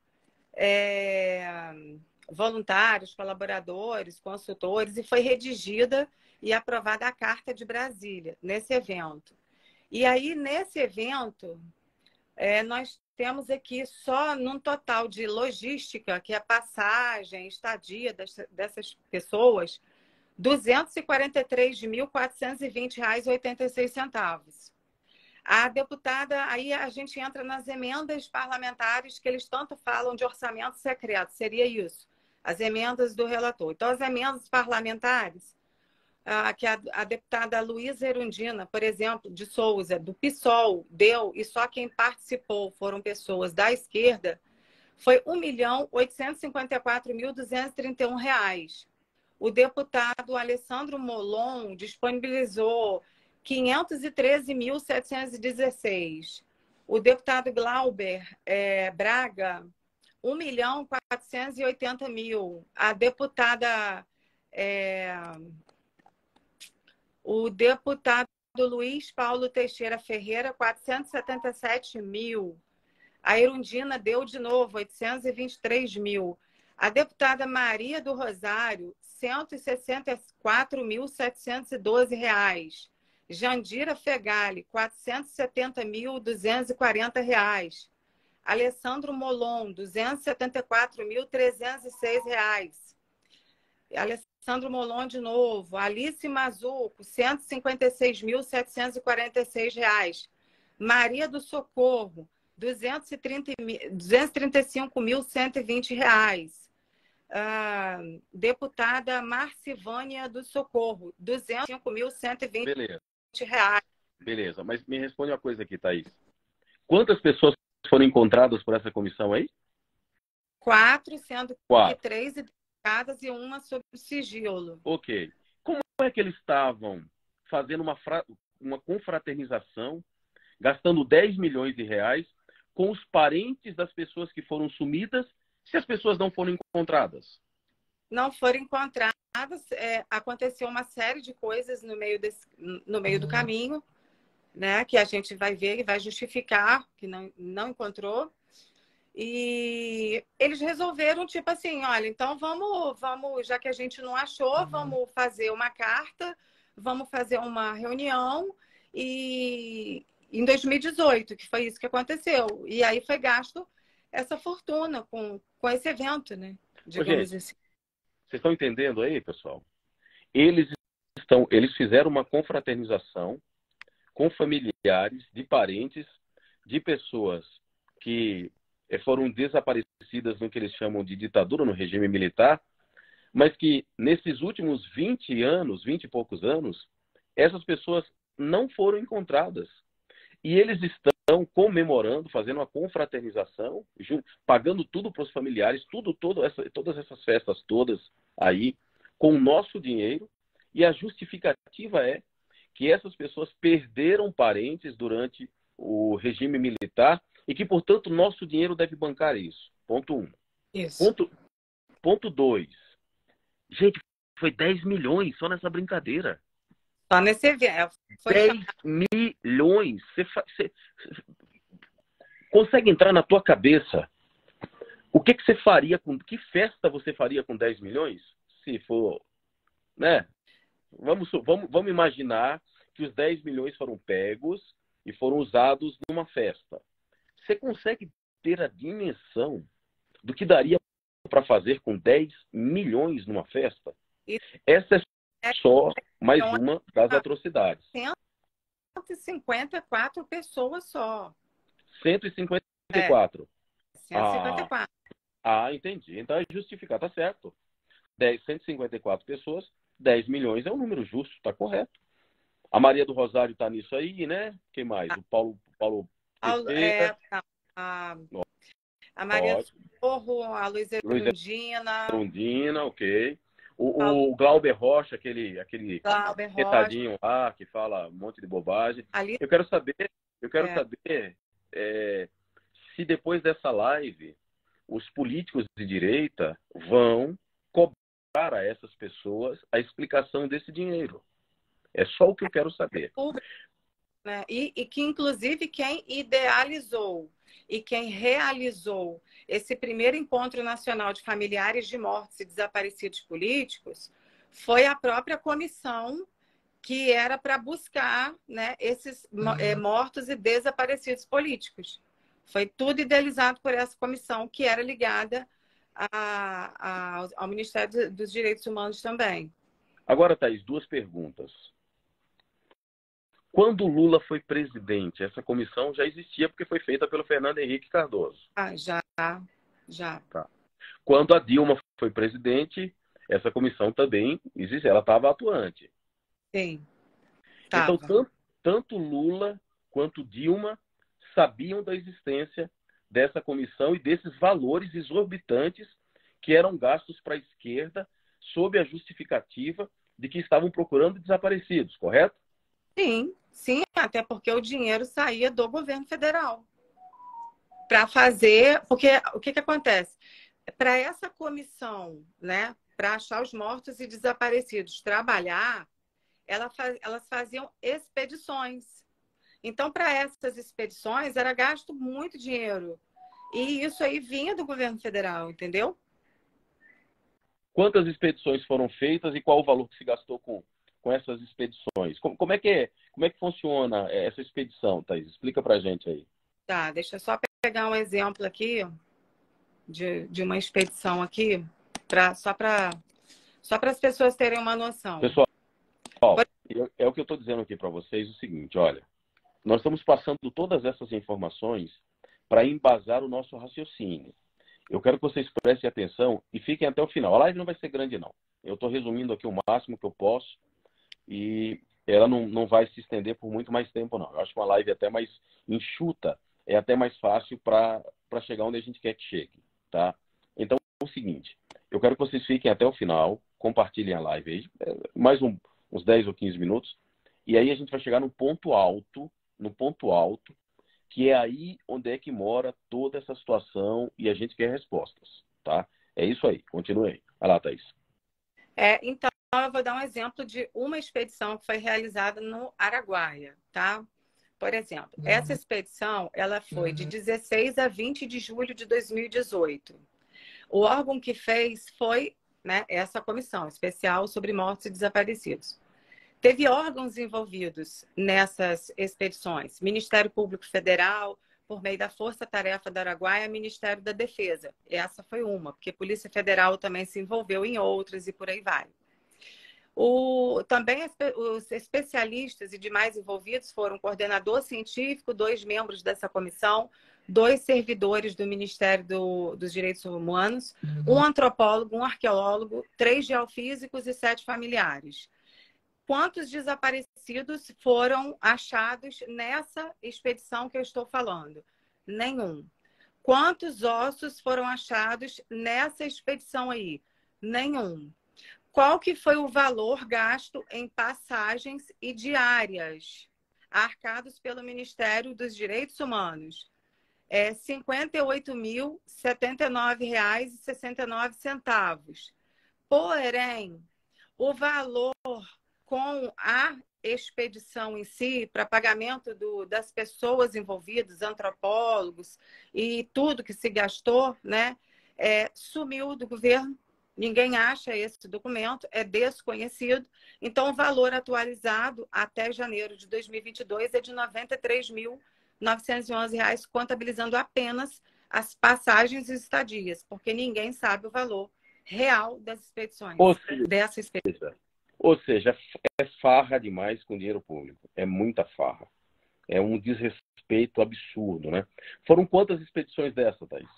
voluntários, colaboradores, consultores, e foi redigida e aprovada a Carta de Brasília nesse evento. E aí, nesse evento, nós temos aqui só num total de logística, que é passagem, estadia dessas pessoas, R$ 243.420,86. A deputada, aí a gente entra nas emendas parlamentares que eles tanto falam de orçamento secreto, seria isso, as emendas do relator. Então, as emendas parlamentares, que a deputada Luísa Erundina, por exemplo, de Souza, do PSOL, deu, e só quem participou foram pessoas da esquerda, foi R$ 1.854.231. O deputado Alessandro Molon disponibilizou 513.716. O deputado Glauber Braga, 1.480.000. A deputada... o deputado Luiz Paulo Teixeira Ferreira, 477.000. A Erundina deu de novo 823.000. A deputada Maria do Rosário, R$ 164.712. Jandira Fegali, R$ 470.240. Alessandro Molon, R$ 274.306. Alessandro Molon de novo. Alice Mazuco, R$ 156.746. Maria do Socorro, R$ 235.120. Deputada Marcivânia do Socorro, R$ 205.120. Beleza. Beleza, mas me responde uma coisa aqui, Thaís. Quantas pessoas foram encontradas por essa comissão aí? 4, sendo que 3 identificadas e uma sob sigilo. Ok. Como é que eles estavam fazendo uma confraternização, gastando 10 milhões de reais com os parentes das pessoas que foram sumidas, se as pessoas não foram encontradas? Não foram encontradas. Aconteceu uma série de coisas no meio do caminho, né, que a gente vai ver e vai justificar que não encontrou. E eles resolveram, tipo assim, olha, então vamos, já que a gente não achou, vamos fazer uma carta, vamos fazer uma reunião, e em 2018, que foi isso que aconteceu. E aí foi gasto essa fortuna com esse evento, né? Digamos assim. Vocês estão entendendo aí, pessoal? Eles fizeram uma confraternização com familiares de parentes de pessoas que foram desaparecidas no que eles chamam de ditadura no regime militar, mas que nesses últimos 20 anos, 20 e poucos anos, essas pessoas não foram encontradas. E eles estão comemorando, fazendo uma confraternização, pagando tudo para os familiares, todas essas festas todas aí, com o nosso dinheiro, e a justificativa é que essas pessoas perderam parentes durante o regime militar e que, portanto, nosso dinheiro deve bancar isso. Ponto 1. Isso. Ponto 2. Gente, foi 10 milhões só nessa brincadeira. Só nesse evento. 10 milhões. Você consegue entrar na tua cabeça o que você faria que festa você faria com 10 milhões? Se for, né? Vamos imaginar que os 10 milhões foram pegos e foram usados numa festa. Você consegue ter a dimensão do que daria para fazer com 10 milhões numa festa? Essa é só mais uma das atrocidades. 154 pessoas só. 154. 154. Entendi. Então é justificar, tá certo. 154 pessoas, 10 milhões é um número justo, tá correto. A Maria do Rosário tá nisso aí, né? Quem mais? O Paulo a Maria do Socorro, a Luísa Erundina, ok. O Glauber Rocha, aquele retadinho lá, que fala um monte de bobagem. Eu quero saber se depois dessa live os políticos de direita vão cobrar a essas pessoas a explicação desse dinheiro. É só o que eu quero saber. Né? E que, inclusive, quem idealizou e quem realizou esse primeiro encontro nacional de familiares de mortos e desaparecidos políticos foi a própria comissão que era para buscar, né, esses mortos e desaparecidos políticos. Foi tudo idealizado por essa comissão que era ligada ao Ministério dos Direitos Humanos também. Agora, Thaís, duas perguntas. Quando o Lula foi presidente, essa comissão já existia porque foi feita pelo Fernando Henrique Cardoso. Já. Tá. Quando a Dilma foi presidente, essa comissão também existia, ela estava atuante. Sim. Então, tanto Lula quanto Dilma sabiam da existência dessa comissão e desses valores exorbitantes que eram gastos para a esquerda sob a justificativa de que estavam procurando desaparecidos, correto? Sim, até porque o dinheiro saía do governo federal para fazer, porque o que acontece? Para essa comissão, né, para achar os mortos e desaparecidos trabalhar, elas faziam expedições. Então, para essas expedições, era gasto muito dinheiro. E isso aí vinha do governo federal, entendeu? Quantas expedições foram feitas e qual o valor que se gastou com essas expedições? Como é que funciona essa expedição, Thaís? Explica pra gente aí. Tá, deixa eu só pegar um exemplo aqui de uma expedição aqui, só para as pessoas terem uma noção. Pessoal, é o que eu estou dizendo aqui para vocês, o seguinte, olha, nós estamos passando todas essas informações para embasar o nosso raciocínio. Eu quero que vocês prestem atenção e fiquem até o final. A live não vai ser grande, não. Eu estou resumindo aqui o máximo que eu posso e ela não vai se estender por muito mais tempo, não. Eu acho que uma live até mais enxuta é até mais fácil para chegar onde a gente quer que chegue, tá? Então, é o seguinte, eu quero que vocês fiquem até o final, compartilhem a live aí, mais uns 10 ou 15 minutos, e aí a gente vai chegar no ponto alto, que é aí onde é que mora toda essa situação e a gente quer respostas, tá? É isso aí, continue aí. Vai lá, Thaís. Então, eu vou dar um exemplo de uma expedição que foi realizada no Araguaia, tá? Por exemplo, essa expedição, ela foi de 16 a 20 de julho de 2018. O órgão que fez foi, né, essa comissão especial sobre mortos e desaparecidos. Teve órgãos envolvidos nessas expedições. Ministério Público Federal, por meio da Força Tarefa do Araguaia, Ministério da Defesa. Essa foi uma, porque a Polícia Federal também se envolveu em outras e por aí vai. Também os especialistas e demais envolvidos foram um coordenador científico, 2 membros dessa comissão, 2 servidores do Ministério dos Direitos Humanos, um antropólogo, um arqueólogo, 3 geofísicos e 7 familiares. Quantos desaparecidos foram achados nessa expedição que eu estou falando? Nenhum. Quantos ossos foram achados nessa expedição aí? Nenhum. Qual que foi o valor gasto em passagens e diárias arcados pelo Ministério dos Direitos Humanos? R$ 58.079,69. Porém, o valor com a expedição em si, para pagamento das pessoas envolvidas, antropólogos e tudo que se gastou, né, sumiu do governo. Ninguém acha esse documento, é desconhecido. Então, o valor atualizado até janeiro de 2022 é de R$ 93.911, contabilizando apenas as passagens e estadias, porque ninguém sabe o valor real das expedições. Dessa expedição. Ou seja, é farra demais com dinheiro público. É muita farra. É um desrespeito absurdo, né? Foram quantas expedições dessa, Thaís?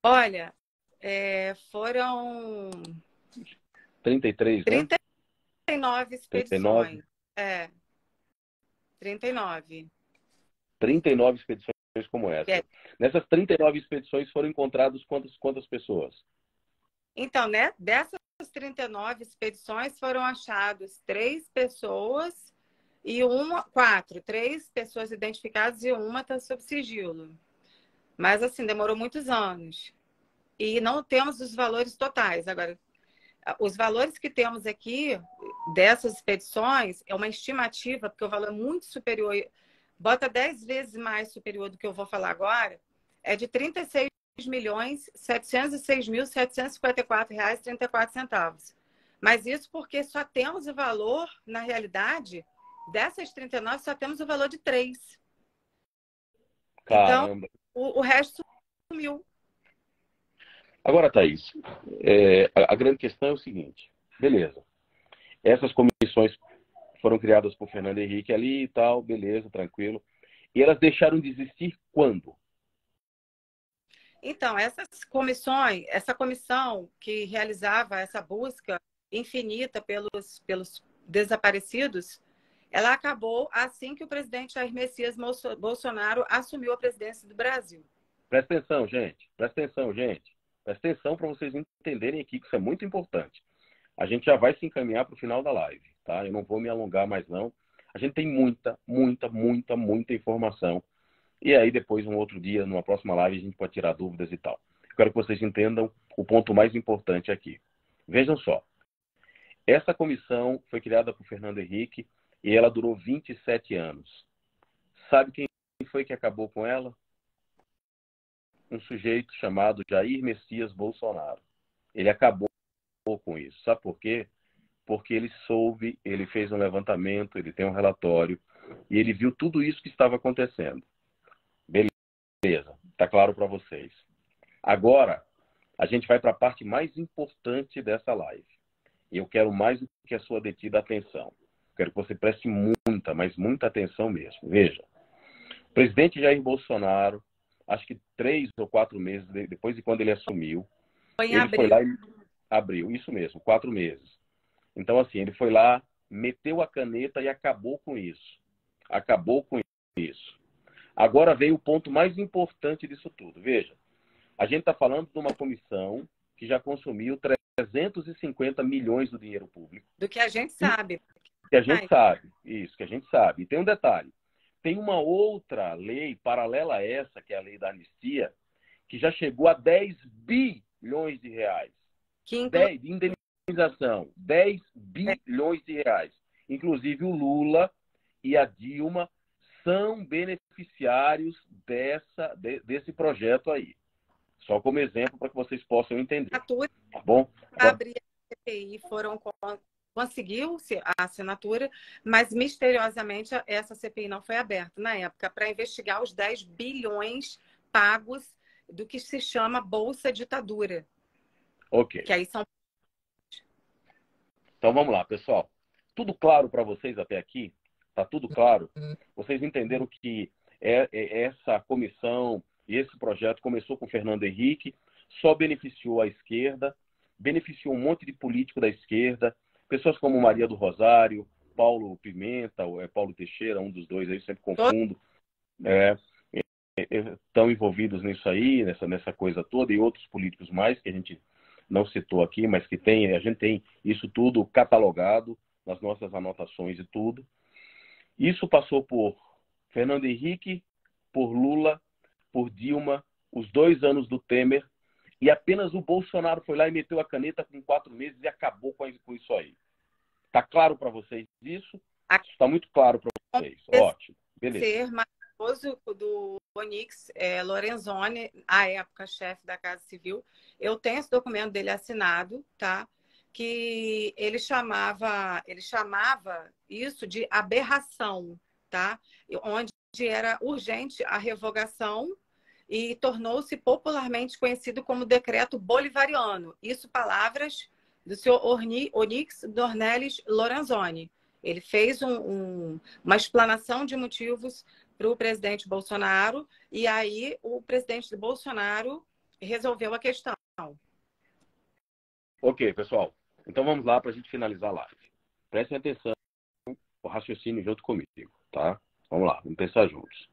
Olha, foram 33, né? 39 expedições. 39. 39 expedições como essa. Nessas 39 expedições foram encontradas quantas pessoas? Então, né, dessas 39 expedições foram achadas 3 pessoas e 3 pessoas identificadas e uma está sob sigilo. Mas, assim, demorou muitos anos. E não temos os valores totais. Agora, Os valores que temos aqui dessas expedições é uma estimativa, porque o valor é muito superior, bota 10 vezes mais superior do que eu vou falar agora, é de R$ 36.706.754,34. Mas isso porque só temos o valor, na realidade, dessas 39, só temos o valor de 3. Então, Caramba. o resto sumiu. Agora, Thaís, a grande questão é o seguinte. Beleza. Essas comissões foram criadas por Fernando Henrique ali e tal, beleza, tranquilo. E elas deixaram de existir quando? Então, essa comissão que realizava essa busca infinita pelos desaparecidos, ela acabou assim que o presidente Jair Messias Bolsonaro assumiu a presidência do Brasil. Presta atenção, gente. Presta atenção, gente. Presta atenção para vocês entenderem aqui que isso é muito importante. A gente já vai se encaminhar para o final da live, tá? Eu não vou me alongar mais, não. A gente tem muita informação. E aí, depois, um outro dia, numa próxima live, a gente pode tirar dúvidas e tal. Quero que vocês entendam o ponto mais importante aqui. Vejam só. Essa comissão foi criada por Fernando Henrique e ela durou 27 anos. Sabe quem foi que acabou com ela? Um sujeito chamado Jair Messias Bolsonaro. Ele acabou com isso. Sabe por quê? Porque ele soube, ele fez um levantamento, ele tem um relatório e ele viu tudo isso que estava acontecendo. Beleza, tá claro para vocês. Agora, a gente vai para a parte mais importante dessa live. E eu quero mais do que a sua detida atenção. Quero que você preste muita, mas muita atenção mesmo. Veja, o presidente Jair Bolsonaro, acho que 3 ou 4 meses depois de quando ele assumiu, foi lá e abriu, isso mesmo, 4 meses. Então, assim, ele foi lá, meteu a caneta e acabou com isso. Acabou com isso. Agora veio o ponto mais importante disso tudo. Veja, a gente está falando de uma comissão que já consumiu 350 milhões do dinheiro público. Do que a gente sabe. Que a gente sabe, isso, que a gente sabe. E tem um detalhe. Tem uma outra lei paralela a essa, que é a lei da anistia, que já chegou a 10 bilhões de reais. De indenização. 10 bilhões de reais. Inclusive o Lula e a Dilma são beneficiários desse projeto aí. Só como exemplo para que vocês possam entender. Tá bom? Abrir a CPI conseguiu-se a assinatura, mas misteriosamente essa CPI não foi aberta na época para investigar os 10 bilhões pagos do que se chama Bolsa Ditadura. Ok. Que aí são... Então vamos lá, pessoal. Tudo claro para vocês até aqui? Tá tudo claro? Vocês entenderam que essa comissão e esse projeto começou com Fernando Henrique, só beneficiou a esquerda, beneficiou um monte de político da esquerda, pessoas como Maria do Rosário, Paulo Pimenta, ou Paulo Teixeira, um dos dois aí, sempre confundo, estão envolvidos nisso aí, nessa coisa toda, e outros políticos mais, que a gente não citou aqui, mas que a gente tem isso tudo catalogado nas nossas anotações e tudo. Isso passou por Fernando Henrique, por Lula, por Dilma, os 2 anos do Temer, e apenas o Bolsonaro foi lá e meteu a caneta com 4 meses e acabou com isso aí. Tá claro para vocês isso? Está muito claro para vocês. Ótimo. Beleza. Ser maravilhoso do Onyx Lorenzoni, à época chefe da Casa Civil. Eu tenho esse documento dele assinado, tá? Que ele chamava isso de aberração, tá? Onde era urgente a revogação e tornou-se popularmente conhecido como decreto bolivariano. Isso palavras do senhor Onyx Dornelles Lorenzoni. Ele fez uma explanação de motivos para o presidente Bolsonaro e aí o presidente Bolsonaro resolveu a questão. Ok, pessoal. Então vamos lá para a gente finalizar a live. Prestem atenção o raciocínio junto comigo, tá? Vamos lá, vamos pensar juntos.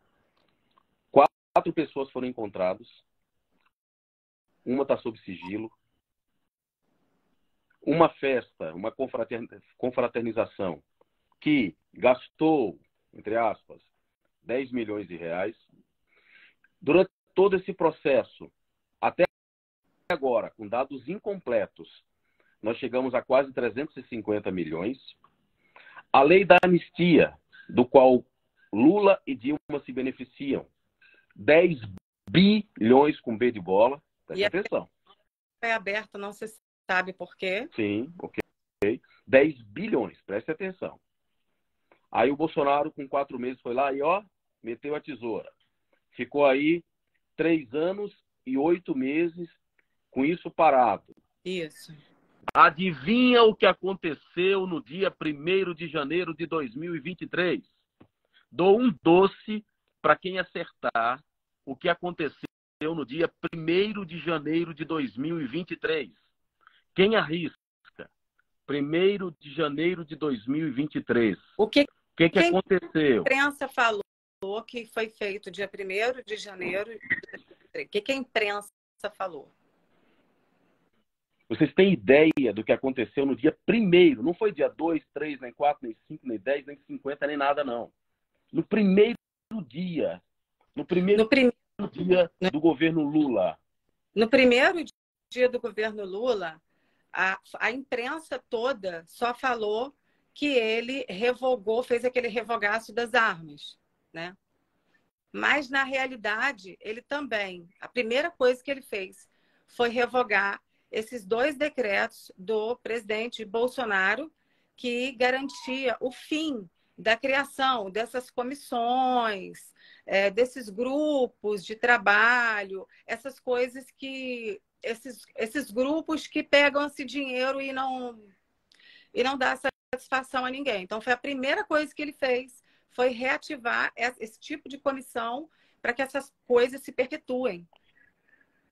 4 pessoas foram encontradas. Uma está sob sigilo. Uma festa, uma confraternização que gastou, entre aspas, 10 milhões de reais. Durante todo esse processo, até agora, com dados incompletos, nós chegamos a quase 350 milhões. A lei da anistia, do qual Lula e Dilma se beneficiam, 10 bilhões com B de bola. Presta atenção. Foi aberto, não se sabe por quê. Sim, ok. 10 bilhões, preste atenção. Aí o Bolsonaro, com 4 meses, foi lá e, ó, meteu a tesoura. Ficou aí 3 anos e 8 meses com isso parado. Isso. Adivinha o que aconteceu no dia 1º de janeiro de 2023? Dou um doce para quem acertar o que aconteceu no dia 1º de janeiro de 2023. Quem arrisca? 1º de janeiro de 2023. O que aconteceu? A imprensa falou que foi feito dia 1º de janeiro de 2023. O que a imprensa falou? Vocês têm ideia do que aconteceu no dia 1º? Não foi dia 2, 3, nem 4, nem 5, nem 10, nem 50, nem nada, não. No primeiro dia. No primeiro dia do governo Lula. No primeiro dia do governo Lula, a imprensa toda só falou que ele revogou, fez aquele revogaço das armas, né? Mas, na realidade, ele também, a primeira coisa que ele fez foi revogar esses 2 decretos do presidente Bolsonaro que garantia o fim da criação dessas comissões, desses grupos de trabalho, essas coisas que... Esses grupos que pegam esse dinheiro e não dá satisfação a ninguém. Então, foi a primeira coisa que ele fez, foi reativar esse tipo de comissão para que essas coisas se perpetuem.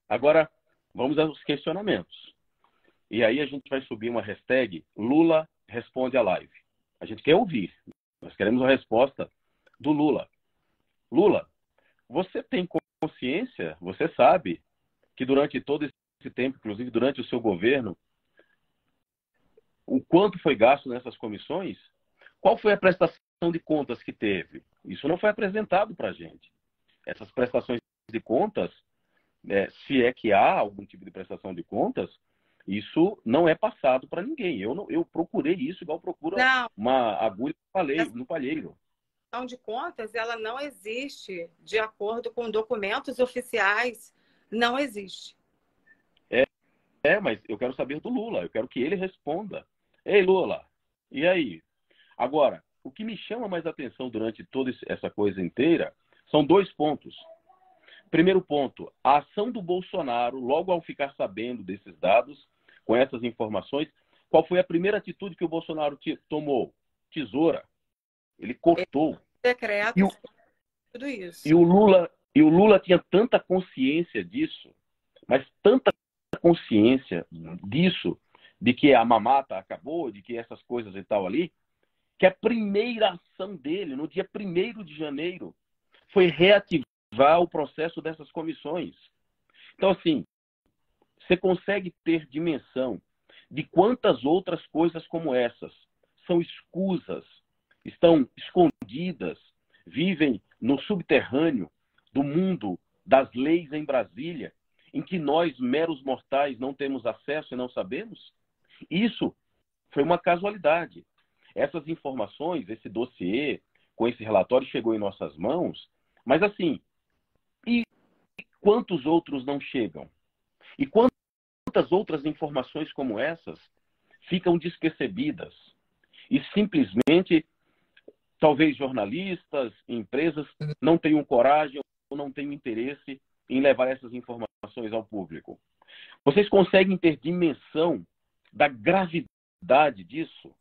Agora, vamos aos questionamentos. E aí a gente vai subir uma hashtag Lula responde a live. A gente quer ouvir. Nós queremos a resposta do Lula. Lula, você tem consciência, você sabe que durante todo esse tempo, inclusive durante o seu governo, o quanto foi gasto nessas comissões? Qual foi a prestação de contas que teve? Isso não foi apresentado para a gente. Essas prestações de contas, se é que há algum tipo de prestação de contas, isso não é passado para ninguém. Eu procurei isso igual procura uma agulha no palheiro. A prestação de contas, ela não existe de acordo com documentos oficiais. Não existe. Mas eu quero saber do Lula. Eu quero que ele responda. Ei, Lula, e aí? Agora, o que me chama mais atenção durante toda essa coisa inteira são 2 pontos. Primeiro ponto, a ação do Bolsonaro, logo ao ficar sabendo desses dados, com essas informações, qual foi a primeira atitude que o Bolsonaro tomou? Tesoura. Ele cortou. Decreto, tudo isso. E o Lula tinha tanta consciência disso, mas tanta consciência disso, de que a mamata acabou, de que essas coisas e tal ali, que a primeira ação dele, no dia 1º de janeiro, foi reativar o processo dessas comissões. Então, assim, você consegue ter dimensão de quantas outras coisas como essas são escusas, estão escondidas, vivem no subterrâneo do mundo das leis em Brasília, em que nós, meros mortais, não temos acesso e não sabemos? Isso foi uma casualidade. Essas informações, esse dossiê, com esse relatório, chegou em nossas mãos, mas assim, e quantos outros não chegam? E quantas outras informações como essas ficam despercebidas? E simplesmente, talvez jornalistas, empresas, não tenham coragem ou não tenham interesse em levar essas informações ao público. Vocês conseguem ter dimensão da gravidade disso?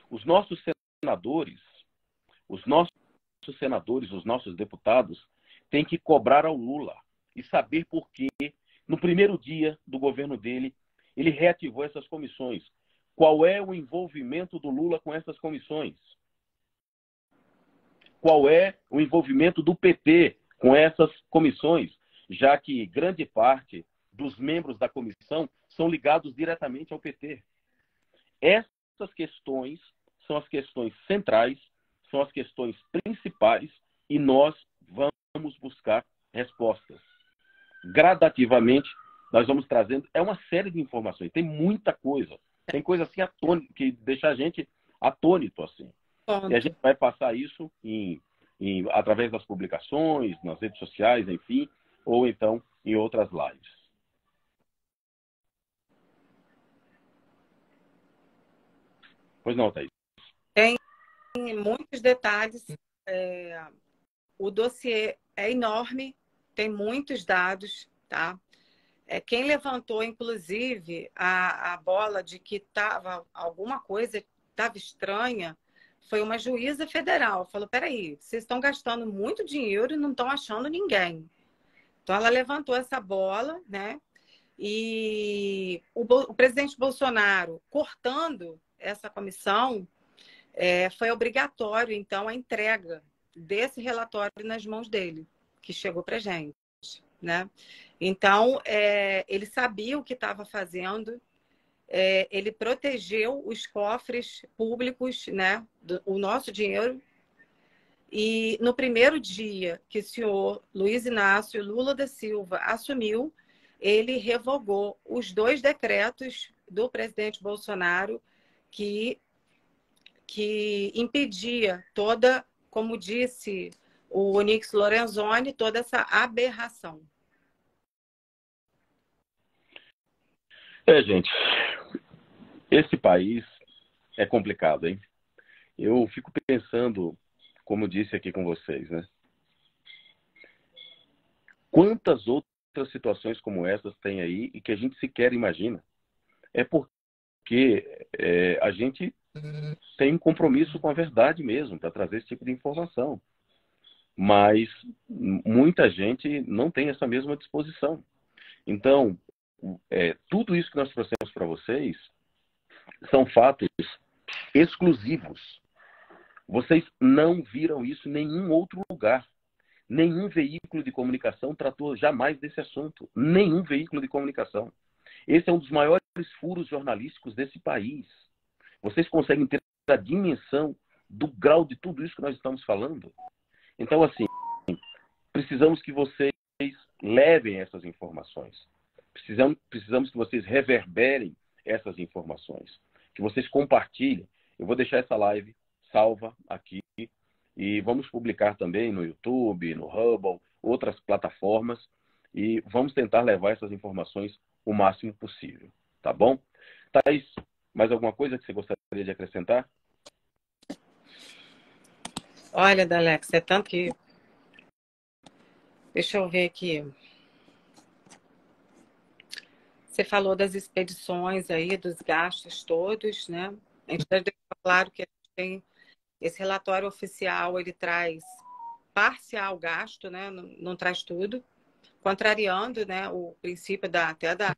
Os nossos senadores, os nossos deputados têm que cobrar ao Lula e saber por que, no primeiro dia do governo dele, ele reativou essas comissões. Qual é o envolvimento do Lula com essas comissões? Qual é o envolvimento do PT com essas comissões? Já que grande parte dos membros da comissão são ligados diretamente ao PT. Essas questões são as questões centrais, são as questões principais e nós vamos buscar respostas. Gradativamente, nós vamos trazendo, é uma série de informações, tem muita coisa. Tem coisa assim atônito, que deixa a gente atônito, assim. E a gente vai passar isso através das publicações, nas redes sociais, enfim, ou então em outras lives. Pois não, Thaís? Tem muitos detalhes. O dossiê é enorme, tem muitos dados, tá? Quem levantou, inclusive, a bola de que alguma coisa estava estranha foi uma juíza federal. Falou, peraí, vocês estão gastando muito dinheiro e não estão achando ninguém. Então, ela levantou essa bola, né? E o presidente Bolsonaro, cortando essa comissão, foi obrigatório, então, a entrega desse relatório nas mãos dele, que chegou para a gente, né? Então, ele sabia o que estava fazendo, ele protegeu os cofres públicos, né? O nosso dinheiro. E no primeiro dia que o senhor Luiz Inácio Lula da Silva assumiu, ele revogou os 2 decretos do presidente Bolsonaro que impedia toda, como disse o Onyx Lorenzoni, toda essa aberração. Gente, esse país é complicado, hein? Eu fico pensando, como eu disse aqui com vocês, né? Quantas outras situações como essas tem aí e que a gente sequer imagina? É porque a gente tem um compromisso com a verdade mesmo, para trazer esse tipo de informação. Mas muita gente não tem essa mesma disposição. Então, tudo isso que nós trouxemos para vocês são fatos exclusivos. Vocês não viram isso em nenhum outro lugar. Nenhum veículo de comunicação tratou jamais desse assunto. Nenhum veículo de comunicação. Esse é um dos maiores furos jornalísticos desse país. Vocês conseguem ter a dimensão do grau de tudo isso que nós estamos falando? Então, assim, precisamos que vocês levem essas informações. Precisamos que vocês reverberem essas informações. Que vocês compartilhem. Eu vou deixar essa live salva aqui e vamos publicar também no YouTube, no Hubble, outras plataformas e vamos tentar levar essas informações o máximo possível, tá bom? Thaís, mais alguma coisa que você gostaria de acrescentar? Olha, Dalex, é tanto que... Deixa eu ver aqui. Você falou das expedições aí, dos gastos todos, né? A gente deve deixar claro que a gente tem esse relatório oficial, ele traz parcial gasto, né? Não traz tudo, contrariando, né, o princípio até da...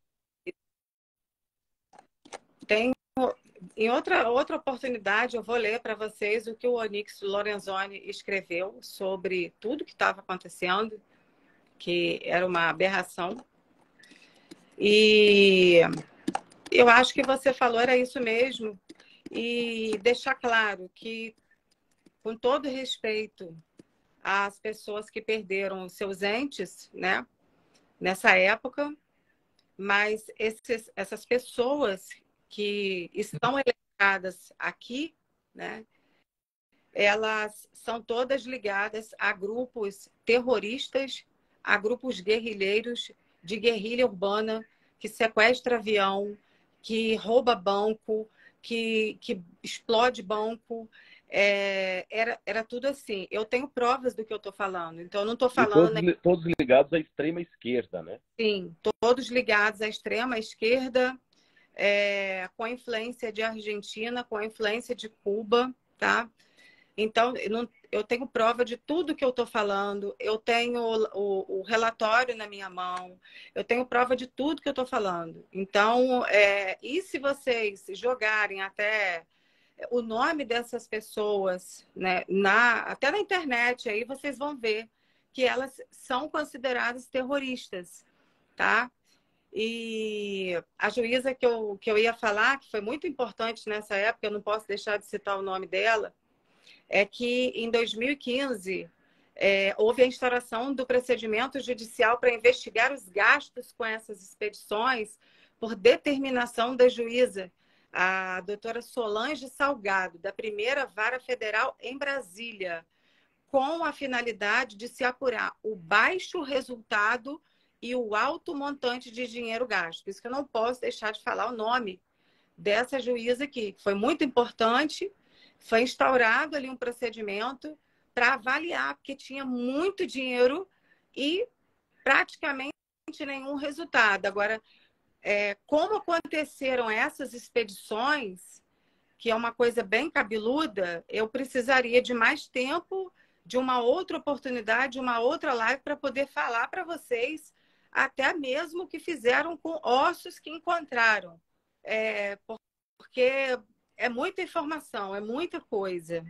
Tem, em outra oportunidade, eu vou ler para vocês o que o Onyx Lorenzoni escreveu sobre tudo que estava acontecendo, que era uma aberração. E eu acho que você falou, era isso mesmo. E deixar claro que, com todo respeito às pessoas que perderam seus entes, né, nessa época, mas essas pessoas que estão elencadas aqui, né, elas são todas ligadas a grupos terroristas, a grupos guerrilheiros de guerrilha urbana que sequestra avião, que rouba banco, que explode banco. Era tudo assim. Eu tenho provas do que eu estou falando. Então, eu não estou falando... E todos ligados à extrema esquerda, né? Sim, todos ligados à extrema esquerda, com a influência de Argentina, com a influência de Cuba, tá? Então, eu tenho prova de tudo que eu estou falando, eu tenho o relatório na minha mão, eu tenho prova de tudo que eu estou falando. Então, e se vocês jogarem até o nome dessas pessoas, né, até na internet, aí vocês vão ver que elas são consideradas terroristas, tá? E a juíza que eu ia falar, que foi muito importante nessa época, eu não posso deixar de citar o nome dela, é que em 2015 houve a instauração do procedimento judicial para investigar os gastos com essas expedições por determinação da juíza, a doutora Solange Salgado, da primeira vara federal em Brasília, com a finalidade de se apurar o baixo resultado e o alto montante de dinheiro gasto. Por isso que eu não posso deixar de falar o nome dessa juíza aqui. Foi muito importante, foi instaurado ali um procedimento para avaliar, porque tinha muito dinheiro e praticamente nenhum resultado. Agora, como aconteceram essas expedições, que é uma coisa bem cabeluda, eu precisaria de mais tempo, de uma outra oportunidade, de uma outra live para poder falar para vocês até mesmo o que fizeram com ossos que encontraram. Porque é muita informação, é muita coisa.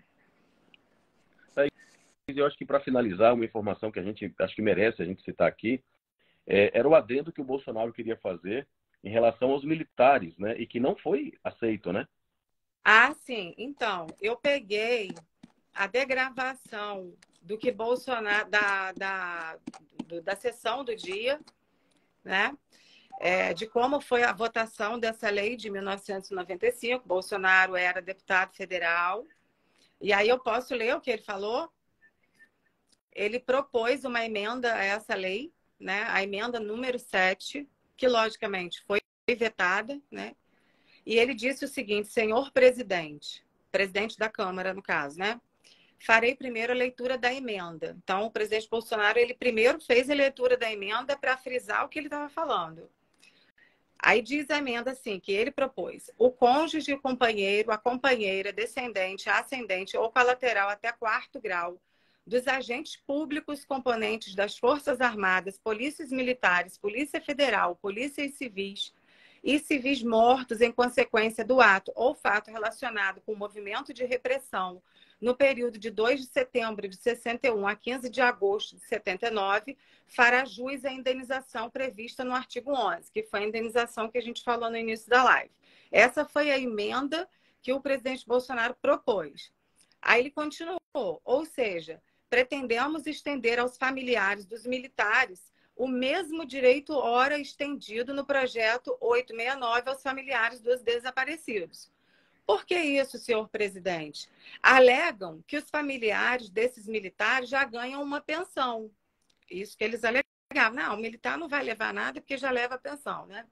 Eu acho que para finalizar, uma informação que a gente acho que merece a gente citar aqui, era o adendo que o Bolsonaro queria fazer em relação aos militares, né? E que não foi aceito, né? Ah, sim. Então, eu peguei a degravação do que Bolsonaro, da sessão do dia, né? De como foi a votação dessa lei de 1995. Bolsonaro era deputado federal. E aí eu posso ler o que ele falou? Ele propôs uma emenda a essa lei, né? A emenda número 7, que logicamente foi vetada, né? E ele disse o seguinte: senhor presidente da Câmara, no caso, né? Farei primeiro a leitura da emenda. Então, o presidente Bolsonaro, ele primeiro fez a leitura da emenda para frisar o que ele estava falando. Aí diz a emenda assim, que ele propôs: o cônjuge, o companheiro, a companheira, descendente, ascendente ou colateral até 4º grau dos agentes públicos componentes das Forças Armadas, polícias militares, Polícia Federal, polícias civis e civis mortos em consequência do ato ou fato relacionado com o movimento de repressão no período de 2 de setembro de 61 a 15 de agosto de 79, fará jus à indenização prevista no artigo 11, que foi a indenização que a gente falou no início da live. Essa foi a emenda que o presidente Bolsonaro propôs. Aí ele continuou, ou seja, pretendemos estender aos familiares dos militares o mesmo direito ora estendido no projeto 869 aos familiares dos desaparecidos. Por que isso, senhor presidente? Alegam que os familiares desses militares já ganham uma pensão. Isso que eles alegavam. Não, o militar não vai levar nada porque já leva a pensão, né?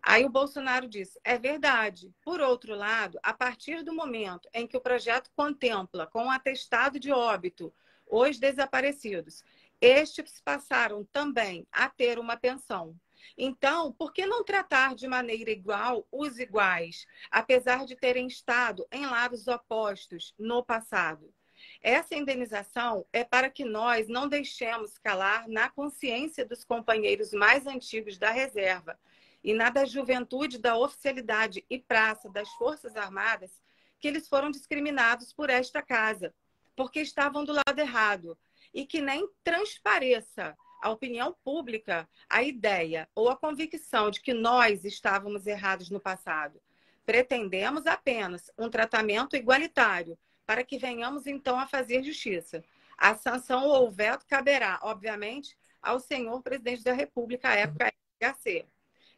Aí o Bolsonaro disse: é verdade. Por outro lado, a partir do momento em que o projeto contempla com o atestado de óbito os desaparecidos, estes passaram também a ter uma pensão. Então, por que não tratar de maneira igual os iguais, apesar de terem estado em lados opostos no passado? Essa indenização é para que nós não deixemos calar na consciência dos companheiros mais antigos da reserva e na da juventude da oficialidade e praça das Forças Armadas que eles foram discriminados por esta casa, porque estavam do lado errado, e que nem transpareça à opinião pública a ideia ou a convicção de que nós estávamos errados no passado. Pretendemos apenas um tratamento igualitário para que venhamos então a fazer justiça. A sanção ou o veto caberá, obviamente, ao senhor presidente da República, à época FHC.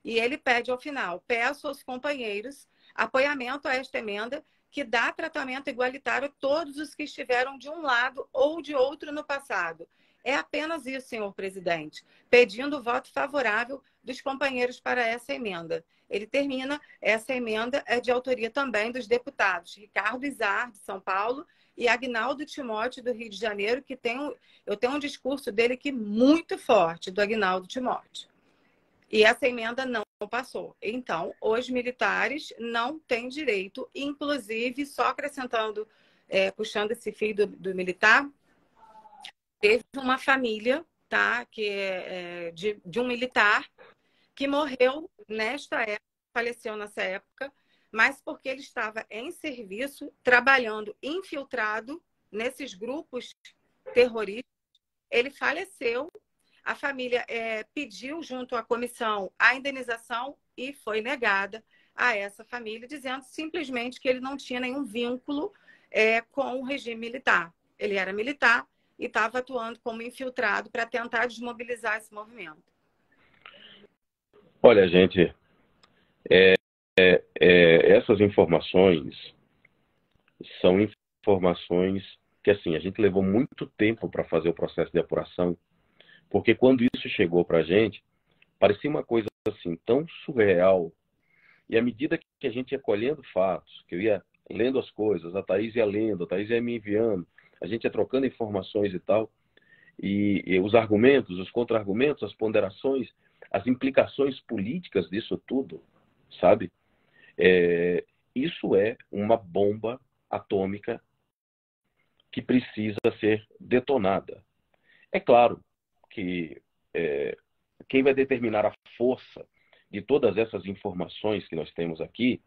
E ele pede ao final: peço aos companheiros apoiamento a esta emenda que dá tratamento igualitário a todos os que estiveram de um lado ou de outro no passado. É apenas isso, senhor presidente, pedindo o voto favorável dos companheiros para essa emenda. Ele termina: essa emenda é de autoria também dos deputados Ricardo Izar, de São Paulo, e Agnaldo Timóteo, do Rio de Janeiro, que eu tenho um discurso dele aqui muito forte, do Agnaldo Timóteo. E essa emenda não passou. Então, os militares não têm direito, inclusive, só acrescentando, puxando esse fio do militar, teve uma família, tá, que de um militar que morreu nesta época, faleceu nessa época, mas porque ele estava em serviço, trabalhando infiltrado nesses grupos terroristas, ele faleceu. A família pediu junto à comissão a indenização e foi negada a essa família, dizendo simplesmente que ele não tinha nenhum vínculo com o regime militar. Ele era militar e estava atuando como infiltrado para tentar desmobilizar esse movimento. Olha, gente, essas informações são informações que, assim, a gente levou muito tempo para fazer o processo de apuração, porque quando isso chegou para a gente, parecia uma coisa assim tão surreal. E à medida que a gente ia colhendo fatos, que eu ia lendo as coisas, a Thaís ia lendo, a Thaís ia me enviando, a gente ia trocando informações e tal, e os argumentos, os contra-argumentos, as ponderações, as implicações políticas disso tudo, sabe? Isso é uma bomba atômica que precisa ser detonada. É claro que quem vai determinar a força de todas essas informações que nós temos aqui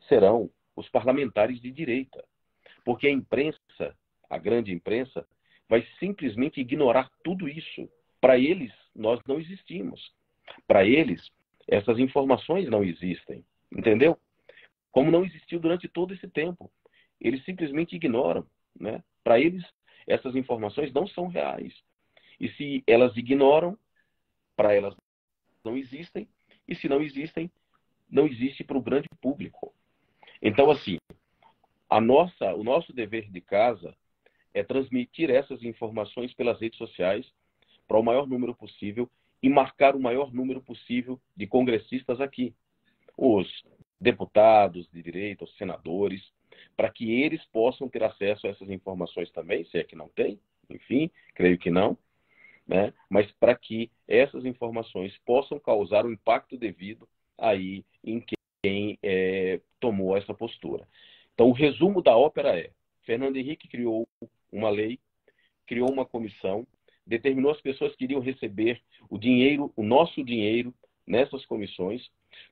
serão os parlamentares de direita. Porque a imprensa, a grande imprensa, vai simplesmente ignorar tudo isso. Para eles, nós não existimos. Para eles, essas informações não existem. Entendeu? Como não existiu durante todo esse tempo. Eles simplesmente ignoram, né? Para eles, essas informações não são reais. E se elas ignoram, para elas não existem. E se não existem, não existe para o grande público. Então, assim, o nosso dever de casa é transmitir essas informações pelas redes sociais para o maior número possível e marcar o maior número possível de congressistas aqui. Os deputados de direita, os senadores, para que eles possam ter acesso a essas informações também, se é que não tem, enfim, creio que não, né? Mas para que essas informações possam causar o impacto devido aí em quem tomou essa postura. Então, o resumo da ópera é: Fernando Henrique criou uma lei, criou uma comissão, determinou as pessoas que iriam receber o dinheiro, o nosso dinheiro, nessas comissões.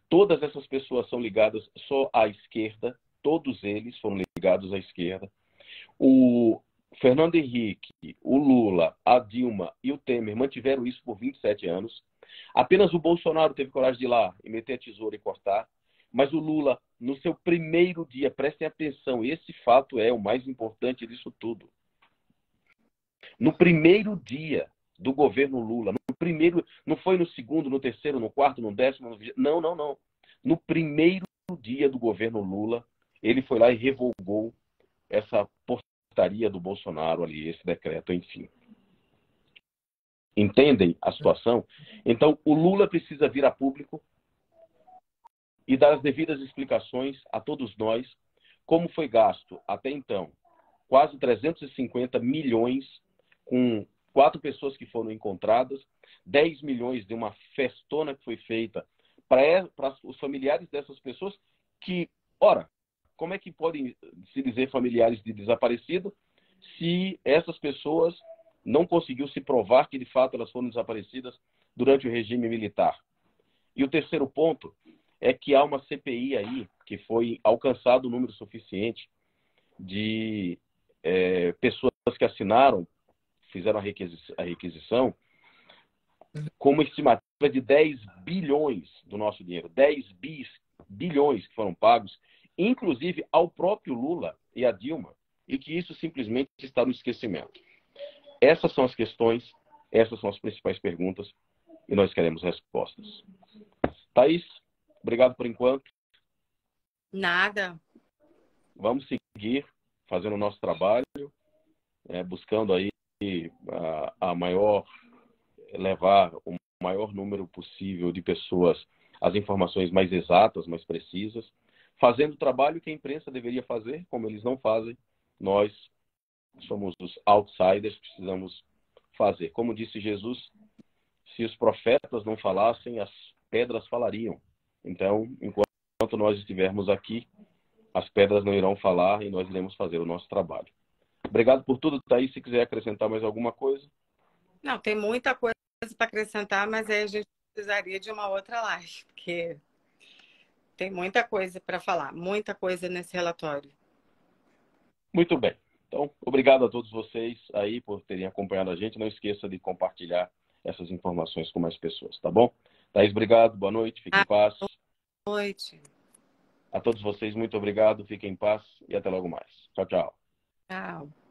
Todas essas pessoas são ligadas só à esquerda, todos eles foram ligados à esquerda. O Fernando Henrique, o Lula, a Dilma e o Temer mantiveram isso por 27 anos. Apenas o Bolsonaro teve coragem de ir lá e meter a tesoura e cortar. Mas o Lula, no seu primeiro dia, prestem atenção, esse fato é o mais importante disso tudo. No primeiro dia do governo Lula, no primeiro, não foi no segundo, no terceiro, no quarto, no décimo, não. No primeiro dia do governo Lula, ele foi lá e revogou essa portaria do Bolsonaro ali, esse decreto, enfim. Entendem a situação? Então, o Lula precisa vir a público e dar as devidas explicações a todos nós como foi gasto até então quase 350 milhões com 4 pessoas que foram encontradas, 10 milhões de uma festona que foi feita para os familiares dessas pessoas que, ora, como é que podem se dizer familiares de desaparecido se essas pessoas não conseguiu se provar que de fato elas foram desaparecidas durante o regime militar? E o terceiro ponto é que há uma CPI aí que foi alcançado o número suficiente de pessoas que assinaram, fizeram a requisição, com uma estimativa de 10 bilhões do nosso dinheiro, 10 bilhões que foram pagos, inclusive ao próprio Lula e à Dilma, e que isso simplesmente está no esquecimento. Essas são as questões, essas são as principais perguntas, e nós queremos respostas. Thaís, obrigado por enquanto. Nada. Vamos seguir fazendo o nosso trabalho, buscando aí levar o maior número possível de pessoas as informações mais exatas, mais precisas, fazendo o trabalho que a imprensa deveria fazer, como eles não fazem. Nós somos os outsiders, precisamos fazer. Como disse Jesus, se os profetas não falassem, as pedras falariam. Então, enquanto nós estivermos aqui, as pedras não irão falar e nós iremos fazer o nosso trabalho. Obrigado por tudo, Thaís. Se quiser acrescentar mais alguma coisa. Não, tem muita coisa para acrescentar, mas aí a gente precisaria de uma outra live, porque tem muita coisa para falar, muita coisa nesse relatório. Muito bem. Então, obrigado a todos vocês aí por terem acompanhado a gente. Não esqueça de compartilhar essas informações com mais pessoas, tá bom? Thaís, obrigado. Boa noite. Fiquem em paz. Boa noite. A todos vocês, muito obrigado. Fiquem em paz e até logo mais. Tchau, tchau. Tchau.